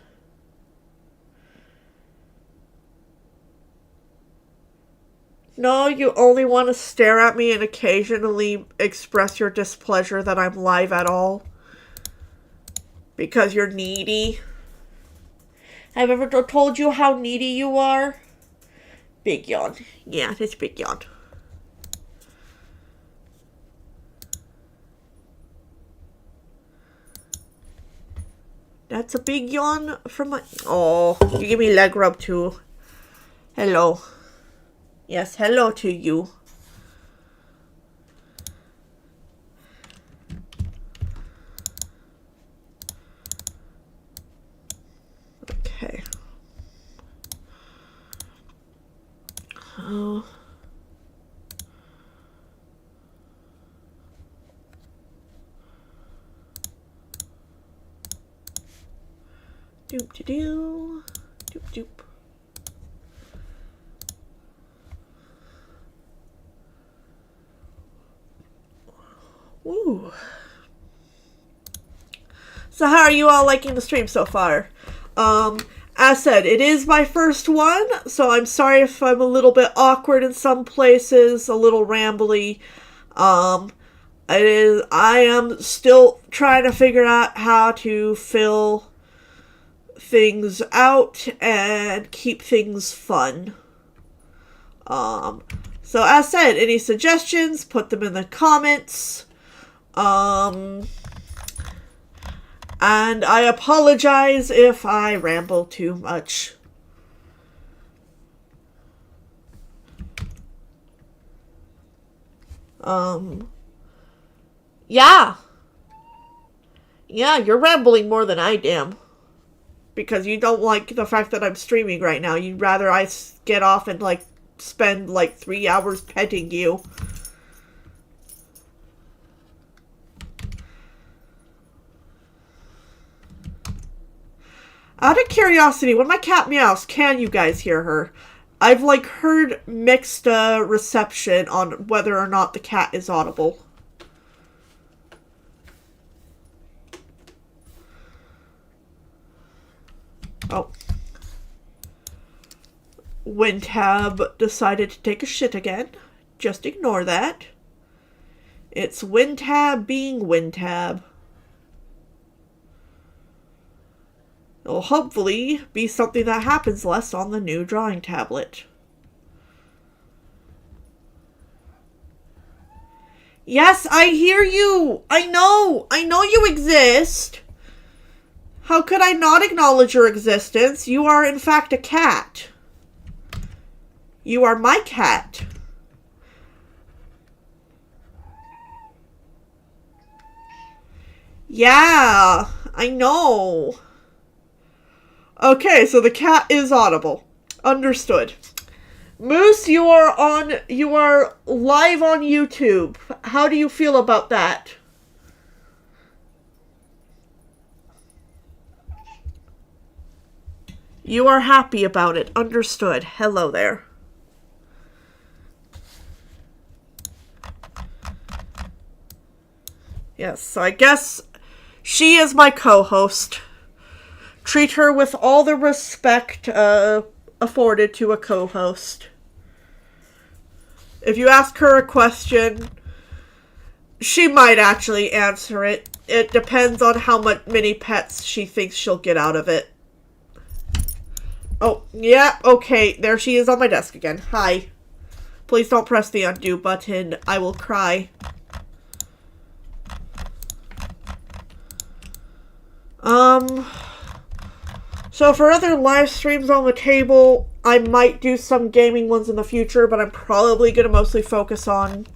No, you only want to stare at me and occasionally express your displeasure that I'm live at all. Because you're needy. Have I ever told you how needy you are? Big yawn. Yeah, it's big yawn. That's a big yawn from my... Oh, you give me leg rub too. Hello. Yes, hello to you. Okay. Oh. Doop de doo. Doop doop. Ooh. So how are you all liking the stream so far? As said, it is my first one, so I'm sorry if I'm a little bit awkward in some places, a little rambly. I am still trying to figure out how to fill things out and keep things fun. So as said, any suggestions, put them in the comments. And I apologize if I ramble too much. Yeah. Yeah, you're rambling more than I am. Because you don't like the fact that I'm streaming right now. You'd rather I get off and, like, spend, like, 3 hours petting you. Out of curiosity, when my cat meows, can you guys hear her? I've, like, heard mixed reception on whether or not the cat is audible. Oh. WinTab decided to take a shit again. Just ignore that. It's WinTab being WinTab. It'll hopefully be something that happens less on the new drawing tablet. Yes, I hear you! I know you exist! How could I not acknowledge your existence? You are in fact a cat. You are my cat. Yeah, I know. Okay, so the cat is audible. Understood. Moose, you are live on YouTube. How do you feel about that? You are happy about it. Understood. Hello there. Yes, so I guess she is my co-host. Treat her with all the respect afforded to a co-host. If you ask her a question, she might actually answer it. It depends on how many pets she thinks she'll get out of it. Oh, yeah, okay, there she is on my desk again. Hi. Please don't press the undo button. I will cry. So for other live streams on the table, I might do some gaming ones in the future, but I'm probably going to mostly focus on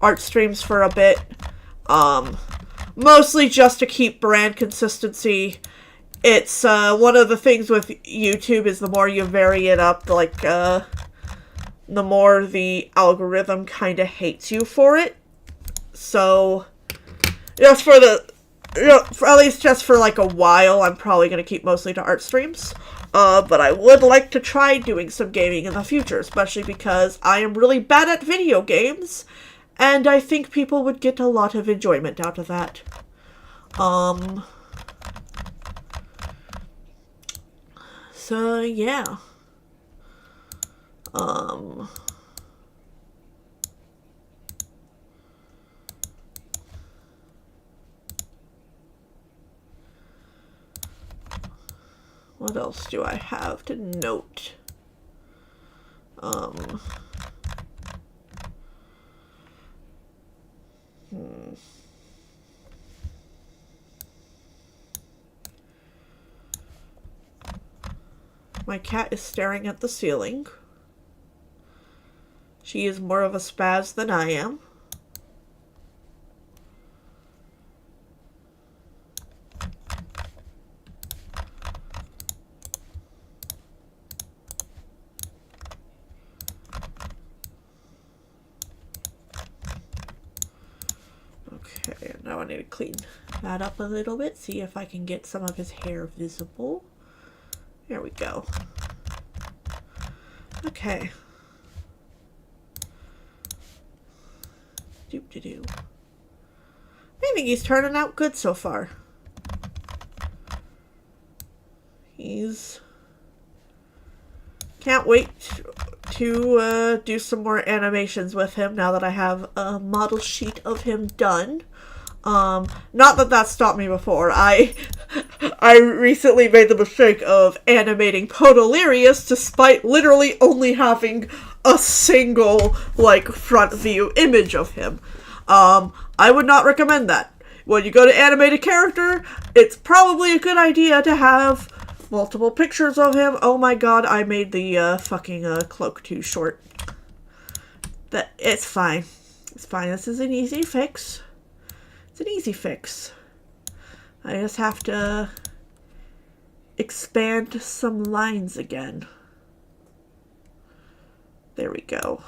art streams for a bit. Mostly just to keep brand consistency. It's, one of the things with YouTube is the more you vary it up, like, the more the algorithm kind of hates you for it. So, just for at least just for like a while, I'm probably going to keep mostly to art streams. But I would like to try doing some gaming in the future, especially because I am really bad at video games, and I think people would get a lot of enjoyment out of that. So yeah. What else do I have to note? My cat is staring at the ceiling. She is more of a spaz than I am. Okay, now I need to clean that up a little bit, see if I can get some of his hair visible. There we go. Okay. Doop-de-doo. I think he's turning out good so far. Can't wait to do some more animations with him now that I have a model sheet of him done. Not that stopped me before. I recently made the mistake of animating Podolirius despite literally only having a single, like, front view image of him. I would not recommend that. When you go to animate a character, it's probably a good idea to have multiple pictures of him. Oh my god, I made the fucking cloak too short. It's fine. It's fine. This is an easy fix. It's an easy fix. I just have to expand some lines again. There we go.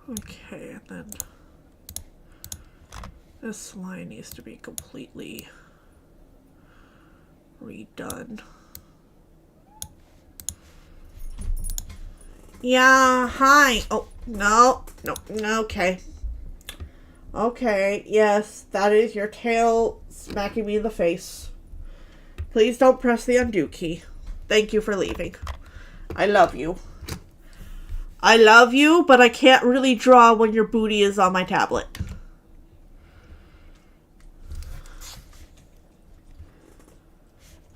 Okay, and then this line needs to be completely redone. Yeah, hi. Oh, no, okay. Okay, yes, that is your tail smacking me in the face. Please don't press the undo key. Thank you for leaving. I love you. I love you, but I can't really draw when your booty is on my tablet.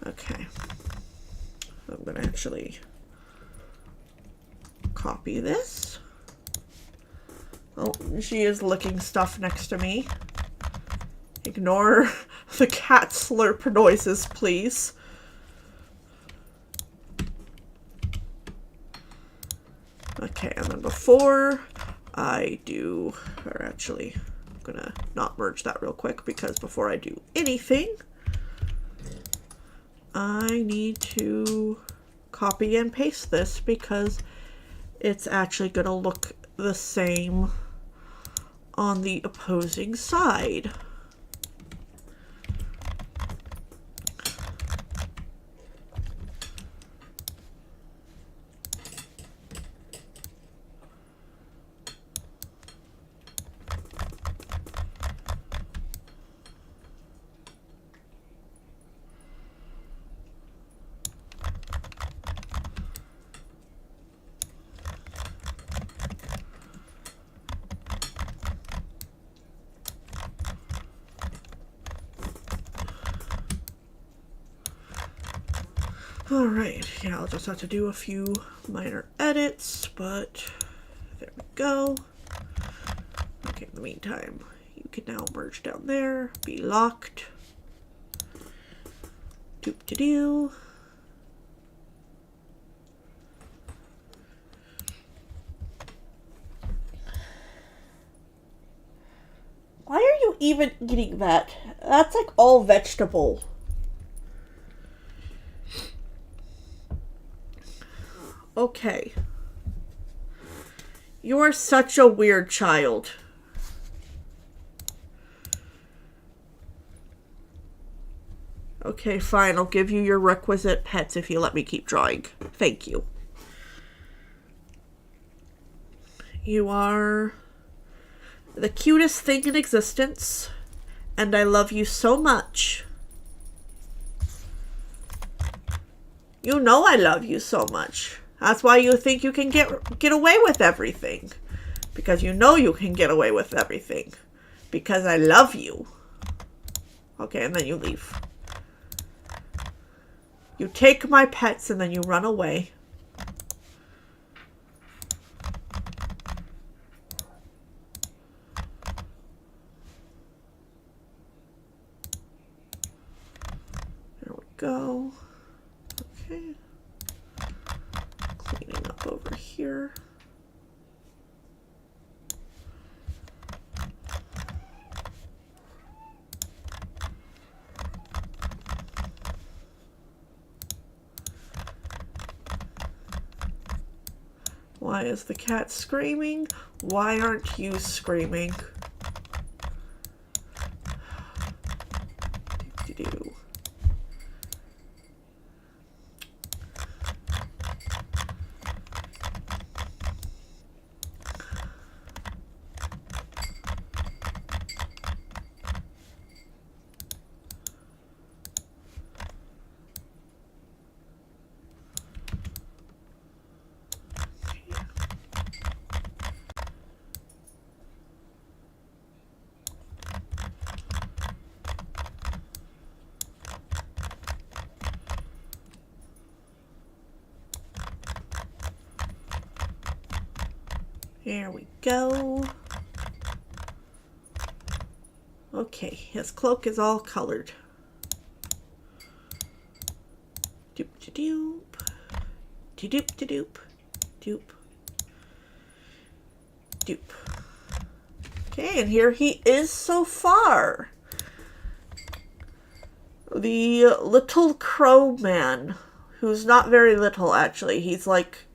Okay. I'm gonna actually copy this. Oh, she is licking stuff next to me. Ignore the cat slurp noises, please. Okay, and then before I do, or actually, I'm gonna not merge that real quick because before I do anything, I need to copy and paste this because it's actually gonna look the same on the opposing side. Alright, yeah, I'll just have to do a few minor edits, but there we go. Okay, in the meantime, you can now merge down there, be locked. Doop-de-doo. even eating that? That's like all vegetable. Okay. You are such a weird child. Okay, fine. I'll give you your requisite pets if you let me keep drawing. Thank you. You are the cutest thing in existence, and I love you so much. You know I love you so much. That's why you think you can get away with everything. Because you know you can get away with everything. Because I love you. Okay, and then you leave. You take my pets and then you run away. There we go. Okay. Cleaning up over here. Why is the cat screaming? Why aren't you screaming? Do-do-do. There we go. Okay, his cloak is all colored. Doop-de-doop. Doop-de-doop. Doop. Doop. Okay, and here he is so far. The little crow man, who's not very little actually. He's like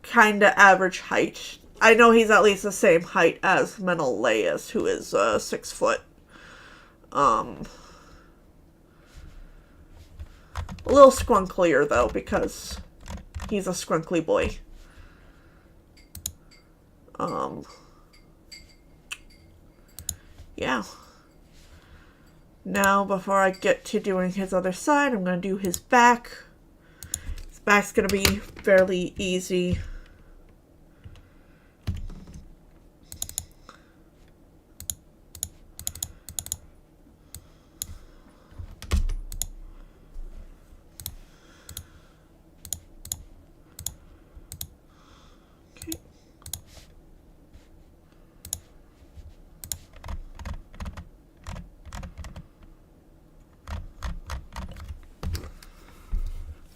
kinda average height. I know he's at least the same height as Menelaus, who is 6 foot. A little scrunklier though, because he's a scrunkly boy. Yeah. Now, before I get to doing his other side, I'm going to do his back. His back's going to be fairly easy.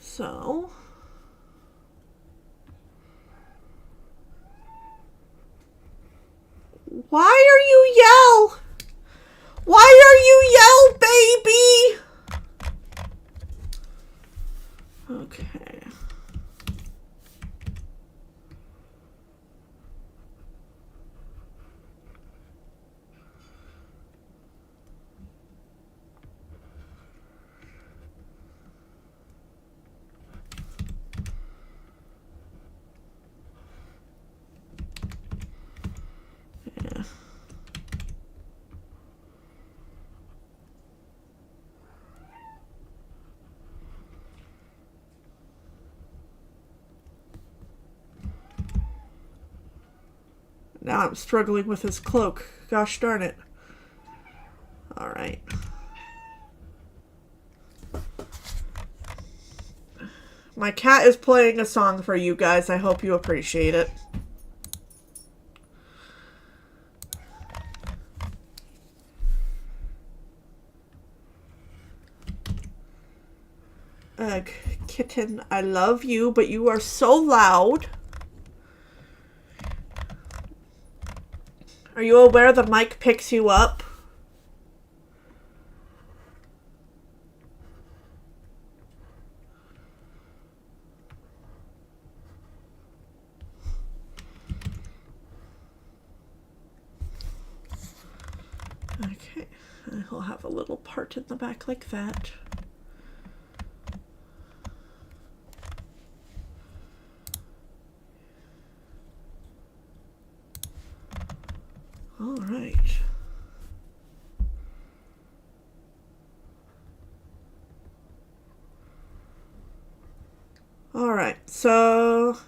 So, why are you yell? Why are you yell, baby? Okay. Now I'm struggling with his cloak. Gosh darn it. Alright. My cat is playing a song for you guys. I hope you appreciate it. Kitten, I love you, but you are so loud. Are you aware the mic picks you up? Okay, and he'll have a little part in the back like that. All right. All right, so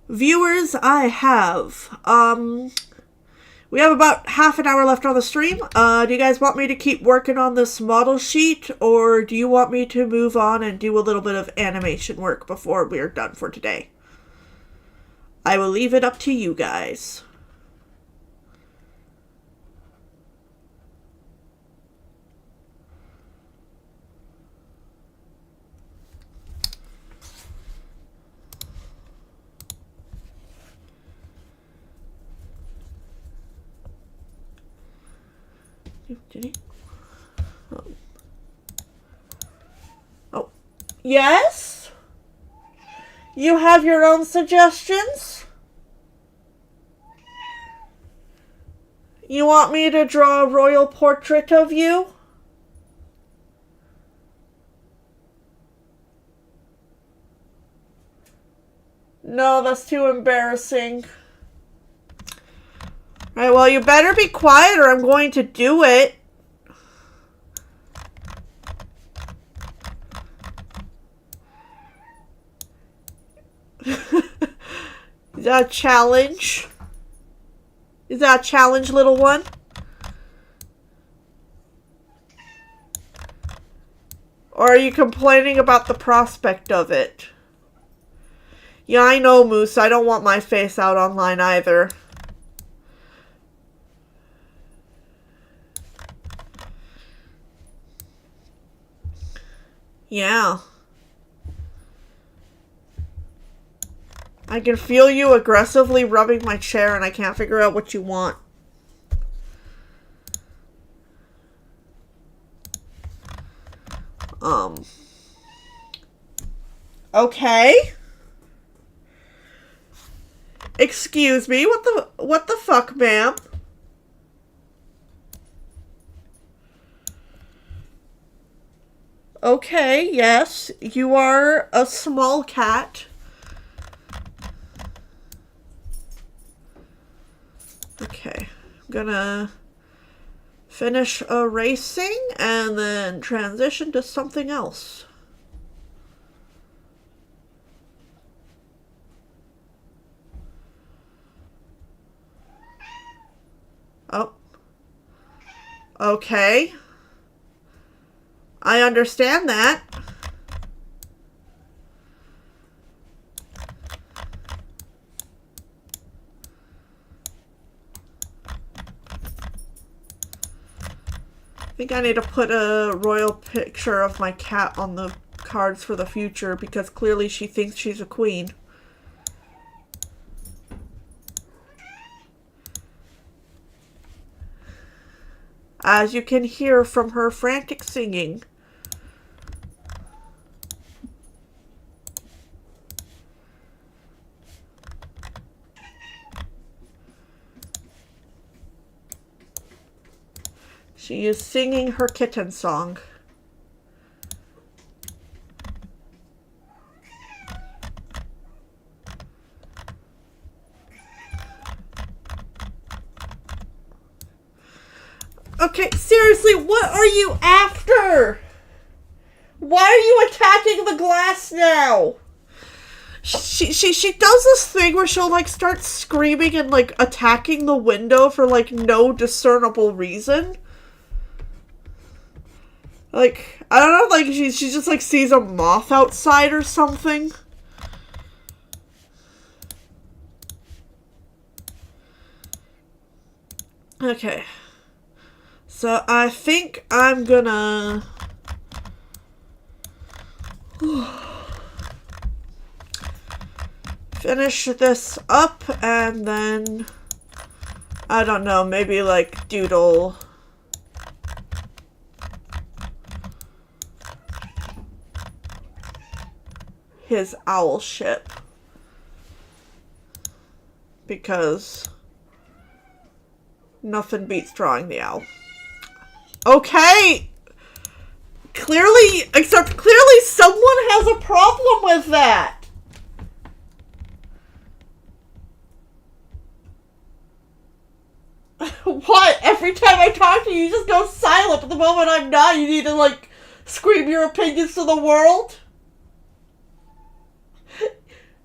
viewers, I have we have about half an hour left on the stream. Do you guys want me to keep working on this model sheet, or do you want me to move on and do a little bit of animation work before we're done for today? I will leave it up to you guys. Did he? Oh. Yes? You have your own suggestions? You want me to draw a royal portrait of you? No, that's too embarrassing. Alright, well, you better be quiet or I'm going to do it. Is that a challenge? Is that a challenge, little one? Or are you complaining about the prospect of it? Yeah, I know, Moose. I don't want my face out online either. Yeah. I can feel you aggressively rubbing my chair and I can't figure out what you want. Okay. Excuse me, what the fuck, ma'am? Okay, yes, you are a small cat. Okay, I'm gonna finish erasing and then transition to something else. Oh. Okay. I understand that. I think I need to put a royal picture of my cat on the cards for the future because clearly she thinks she's a queen. As you can hear from her frantic singing. She is singing her kitten song. Okay, seriously, what are you after? Why are you attacking the glass now? She does this thing where she'll like start screaming and like attacking the window for like no discernible reason. Like, I don't know, like she just like sees a moth outside or something. Okay. So I think I'm gonna finish this up and then I don't know, maybe like doodle his owl ship. because nothing beats drawing the owl. Okay! Clearly someone has a problem with that! What? Every time I talk to you, you just go silent, but the moment I'm not, you need to, like, scream your opinions to the world?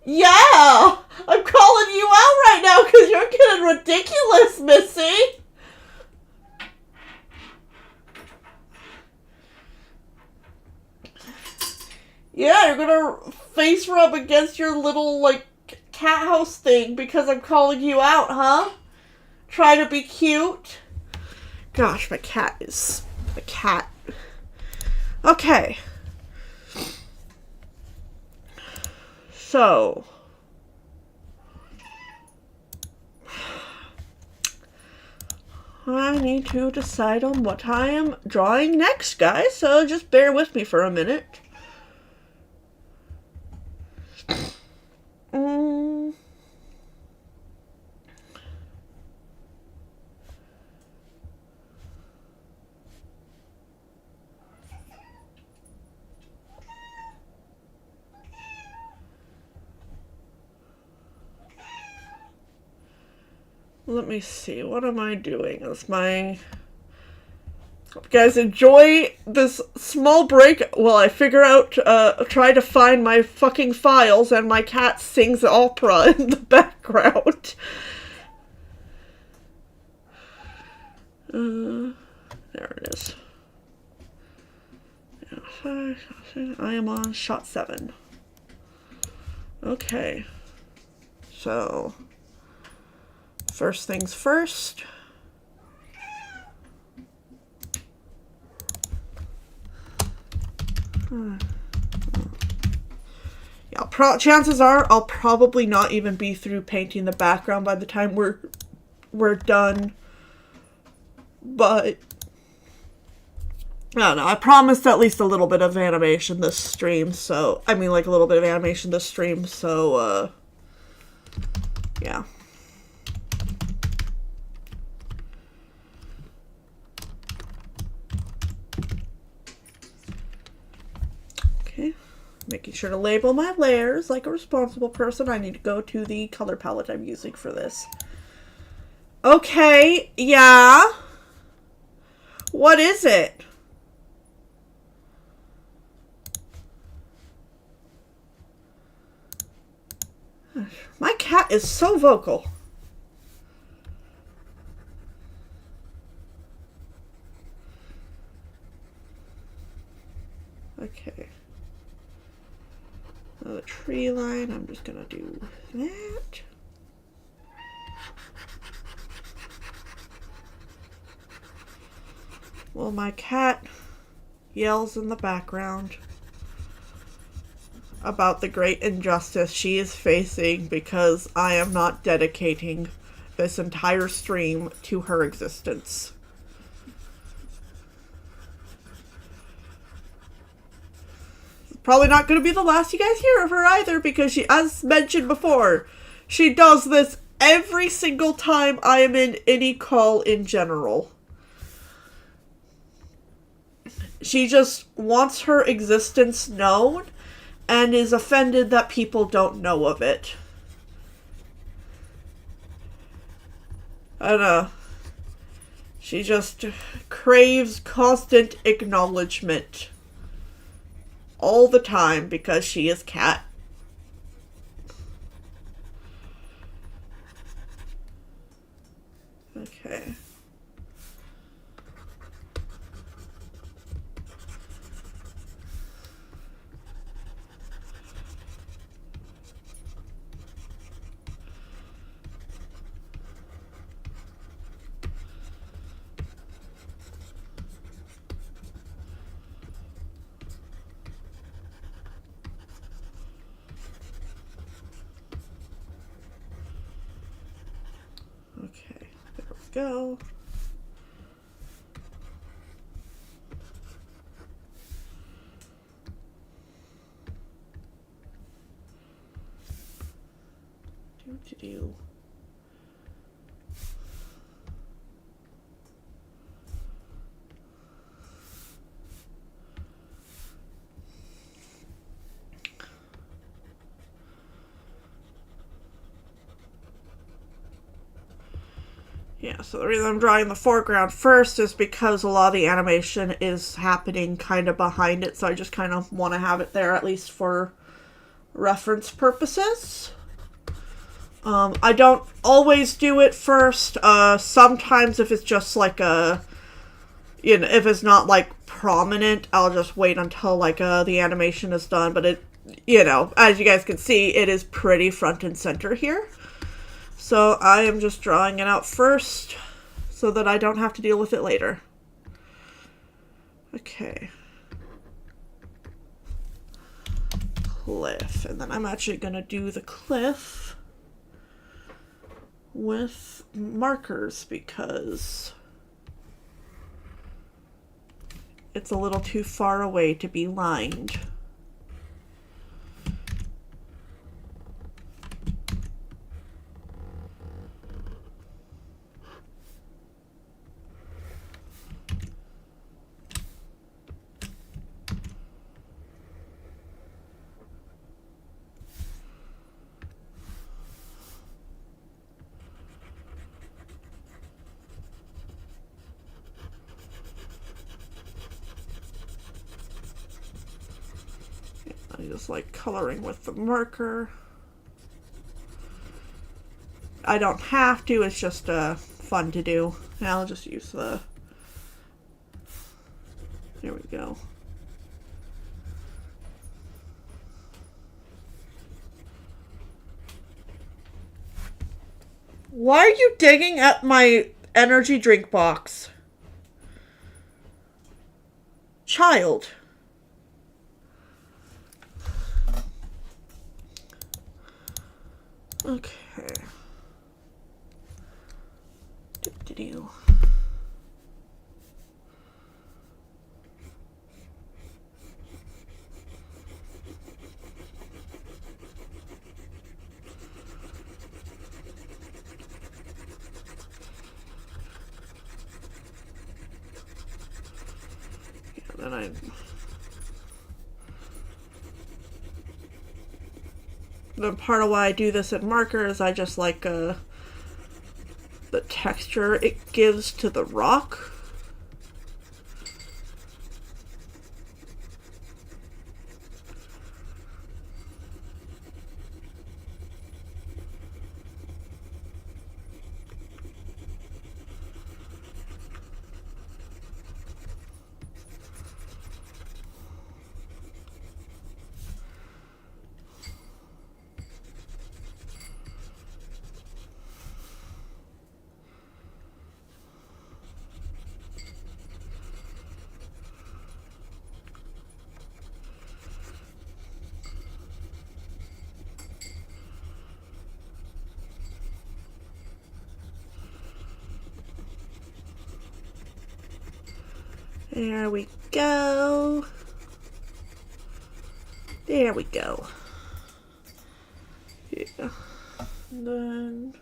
Yeah! I'm calling you out right now because you're getting ridiculous, Missy! Yeah, you're gonna face rub against your little, like, cat house thing because I'm calling you out, huh? Try to be cute. Gosh, my cat is a cat. Okay. So. I need to decide on what I am drawing next, guys, so just bear with me for a minute. Let me see, what am I doing? Guys, enjoy this small break while I figure out, try to find my fucking files and my cat sings opera in the background. There it is. I am on shot 7. Okay. So, first things first. Yeah, chances are I'll probably not even be through painting the background by the time we're done. But I don't know. I promised at least a little bit of animation this stream, so I mean like a little bit of animation this stream, so yeah. Okay. Making sure to label my layers like a responsible person. I need to go to the color palette I'm using for this. Okay, yeah. What is it? My cat is so vocal. Okay. The tree line, I'm just gonna do that. Well, my cat yells in the background about the great injustice she is facing because I am not dedicating this entire stream to her existence. Probably not going to be the last you guys hear of her either, because she, as mentioned before, she does this every single time I am in any call in general. She just wants her existence known and is offended that people don't know of it. I don't know. She just craves constant acknowledgement all the time because she is cat. Okay. Okay, there we go. Do. Yeah, so the reason I'm drawing the foreground first is because a lot of the animation is happening kind of behind it, so I just kind of want to have it there at least for reference purposes. I don't always do it first. Sometimes if it's just like a, if it's not like prominent, I'll just wait until like the animation is done. But it, as you guys can see, it is pretty front and center here. So I am just drawing it out first so that I don't have to deal with it later. Okay. Cliff. And then I'm actually going to do the cliff with markers because it's a little too far away to be lined. I just like coloring with the marker. I don't have to, it's just fun to do. And I'll just use the, there we go. Why are you digging at my energy drink box? Child. Okay. Do-do-do. Yeah, then the part of why I do this in marker is I just like the texture it gives to the rock. There we go. There we go. Yeah. And then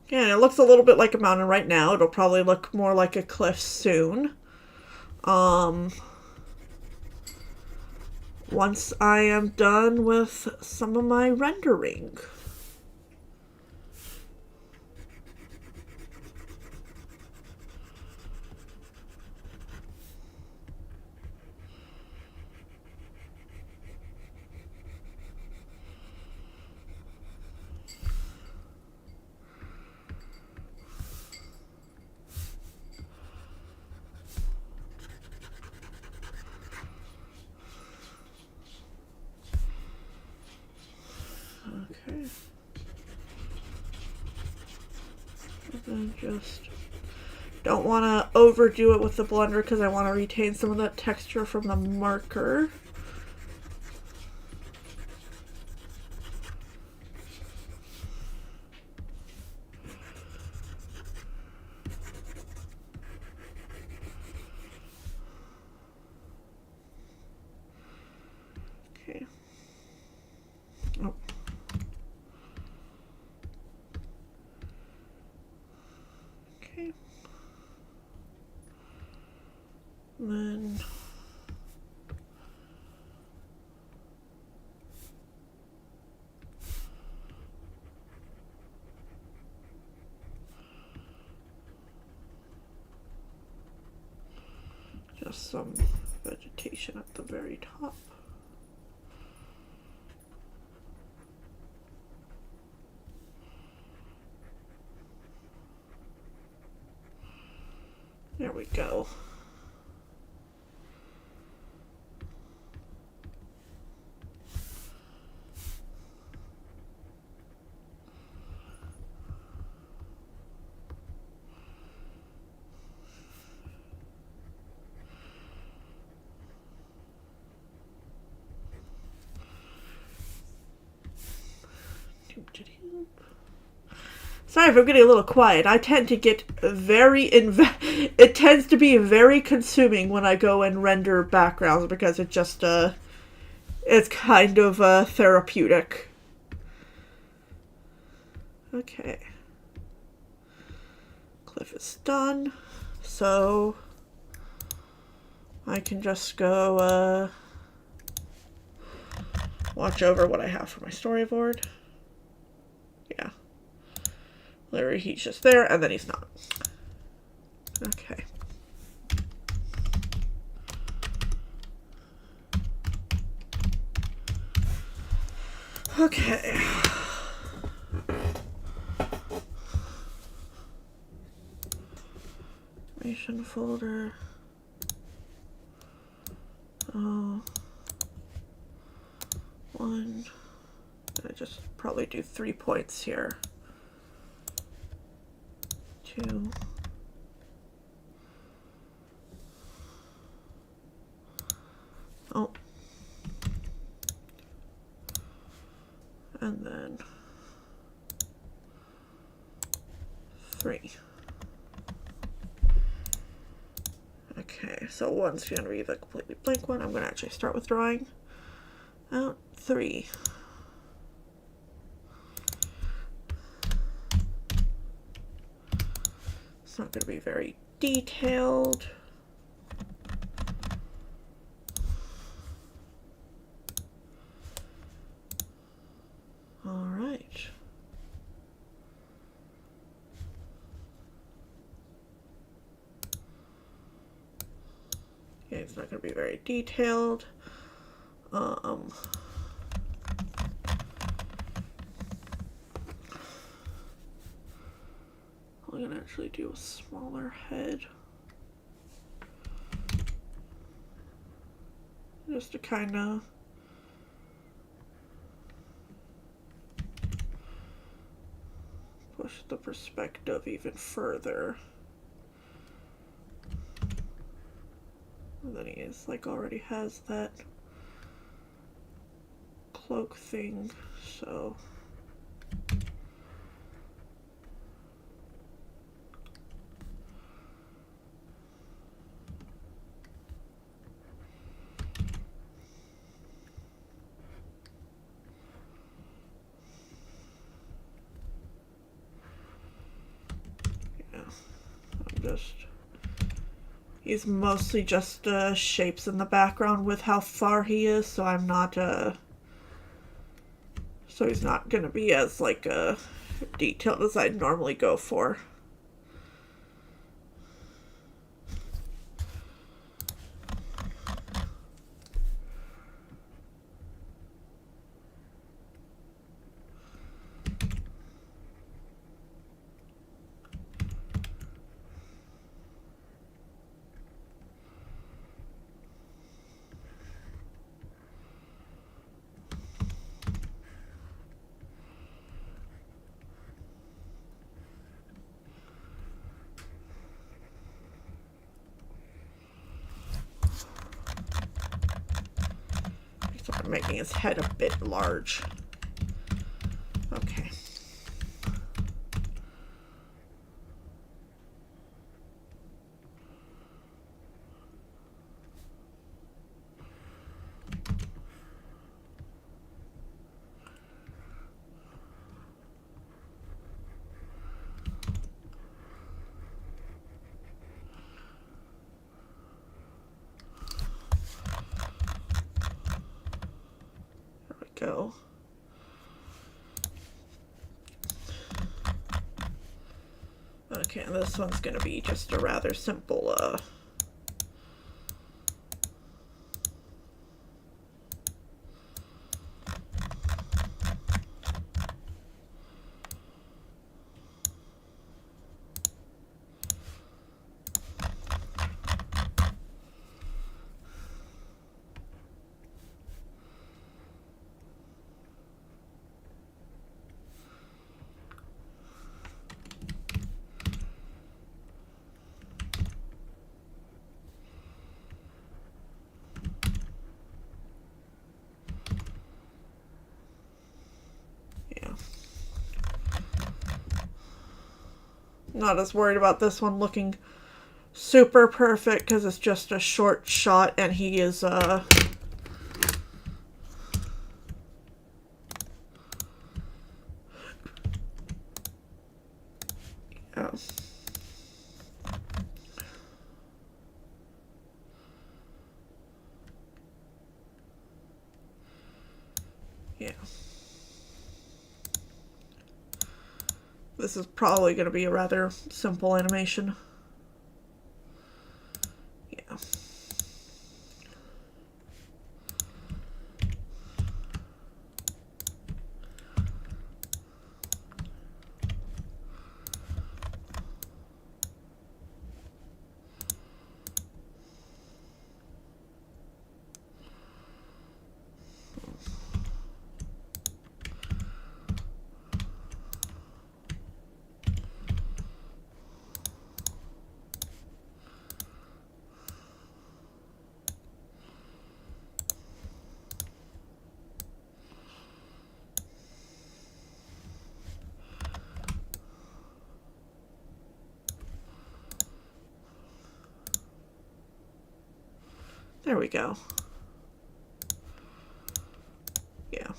yeah, it looks a little bit like a mountain right now. It'll probably look more like a cliff soon. Once I am done with some of my rendering. Okay. And just don't want to overdo it with the blender because I want to retain some of that texture from the marker. Okay. And then just some vegetation at the very top. There we go. Sorry if I'm getting a little quiet. I tend to get it tends to be very consuming when I go and render backgrounds because it just, it's kind of, therapeutic. Okay. Cliff is done. So I can just go, watch over what I have for my storyboard. Yeah. Literally, he's just there, and then he's not. Okay. Okay. Information folder. Oh. One. I just probably do 3 points here. 2. Oh. And then 3. Okay, so 1's going to be the completely blank one. I'm going to actually start with drawing out 3. It's not going to be very detailed. All right. Okay, it's not going to be very detailed. I'm going to actually do a smaller head. Just to kind of push the perspective even further. And then he is like already has that cloak thing, so yeah, he's mostly just shapes in the background with how far he is, so I'm not so he's not gonna be as like detailed as I'd normally go for. I'm making his head a bit large. Okay. Okay, this one's gonna be just a rather simple, yeah. Not as worried about this one looking super perfect because it's just a short shot and he is, yeah. Yeah. This is probably going to be a rather simple animation. Yeah. There we go. Yeah.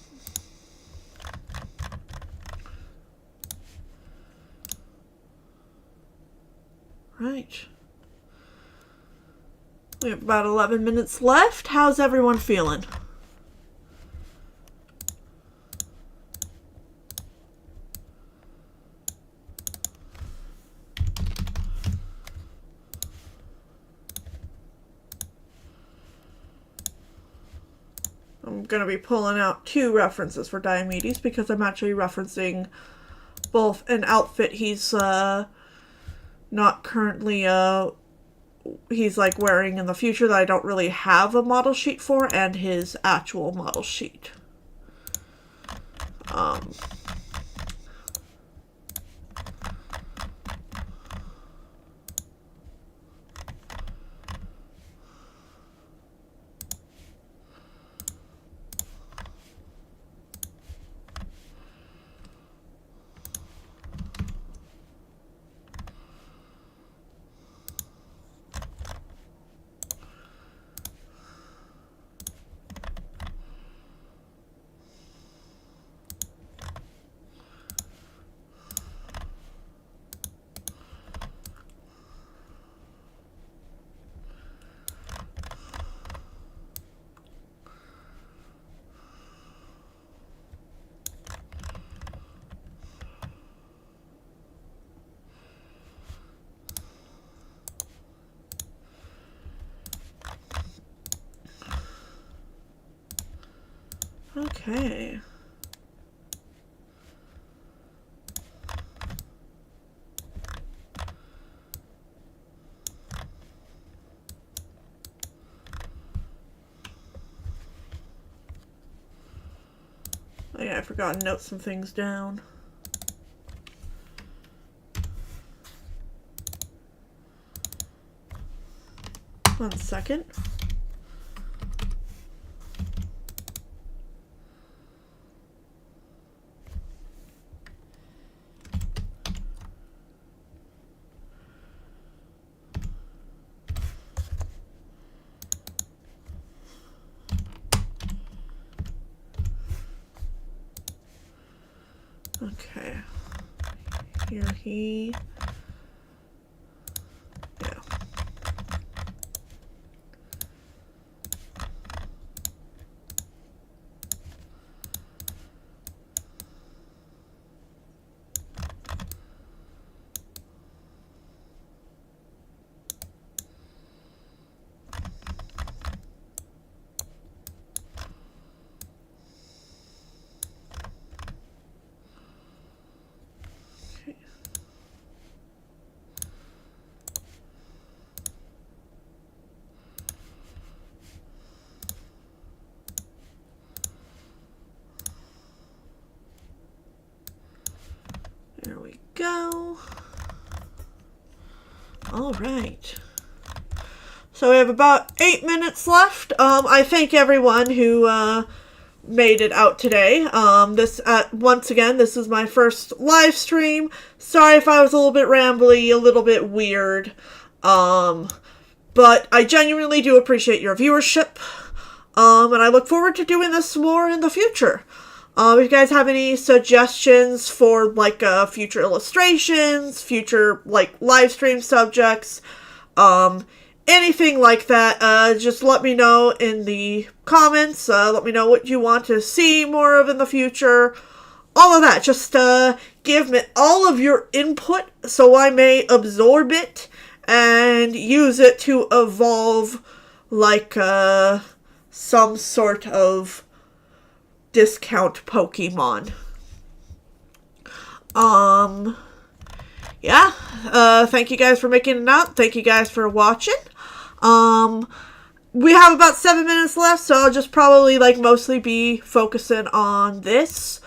Right. We have about 11 minutes left. How's everyone feeling? I'm going to be pulling out 2 references for Diomedes because I'm actually referencing both an outfit he's not currently he's like wearing in the future that I don't really have a model sheet for, and his actual model sheet. Okay. Oh yeah, I forgot to note some things down. One second. Okay. Here he... Yeah. go. All right. So we have about 8 minutes left. I thank everyone who made it out today. Once again, this is my first live stream. Sorry if I was a little bit rambly, a little bit weird. But I genuinely do appreciate your viewership. And I look forward to doing this more in the future. If you guys have any suggestions for like future illustrations, future like live stream subjects, anything like that, just let me know in the comments. Let me know what you want to see more of in the future. All of that. Just give me all of your input so I may absorb it and use it to evolve like some sort of discount Pokemon. Yeah. Thank you guys for making it out. Thank you guys for watching. We have about 7 minutes left, so I'll just probably like mostly be focusing on this.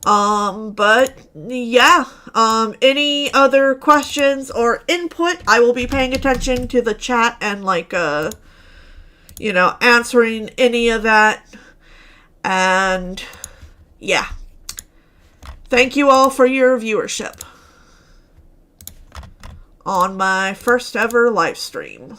But yeah, any other questions or input, I will be paying attention to the chat and like, answering any of that. And yeah, thank you all for your viewership on my first ever live stream.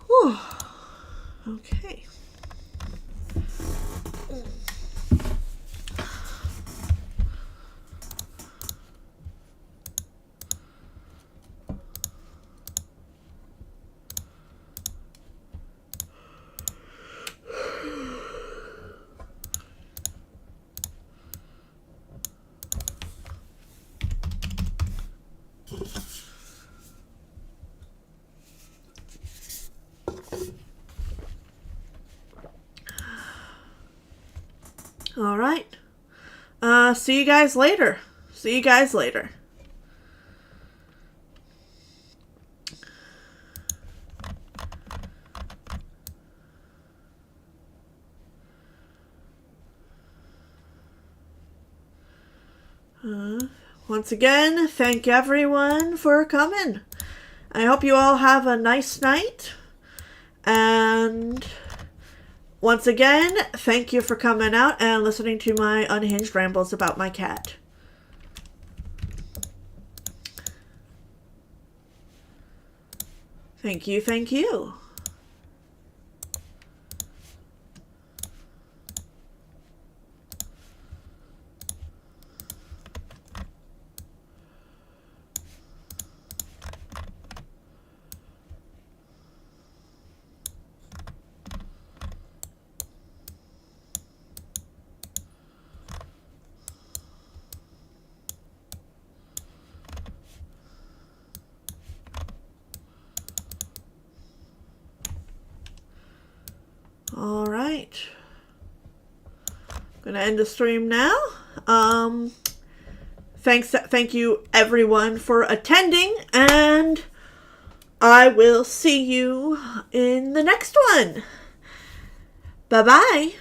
Whew. Okay. All right. See you guys later. See you guys later. Once again, thank everyone for coming. I hope you all have a nice night. And once again, thank you for coming out and listening to my unhinged rambles about my cat. Thank you, thank you. All right. Gonna end the stream now. Thank you everyone for attending, and I will see you in the next one. Bye-bye.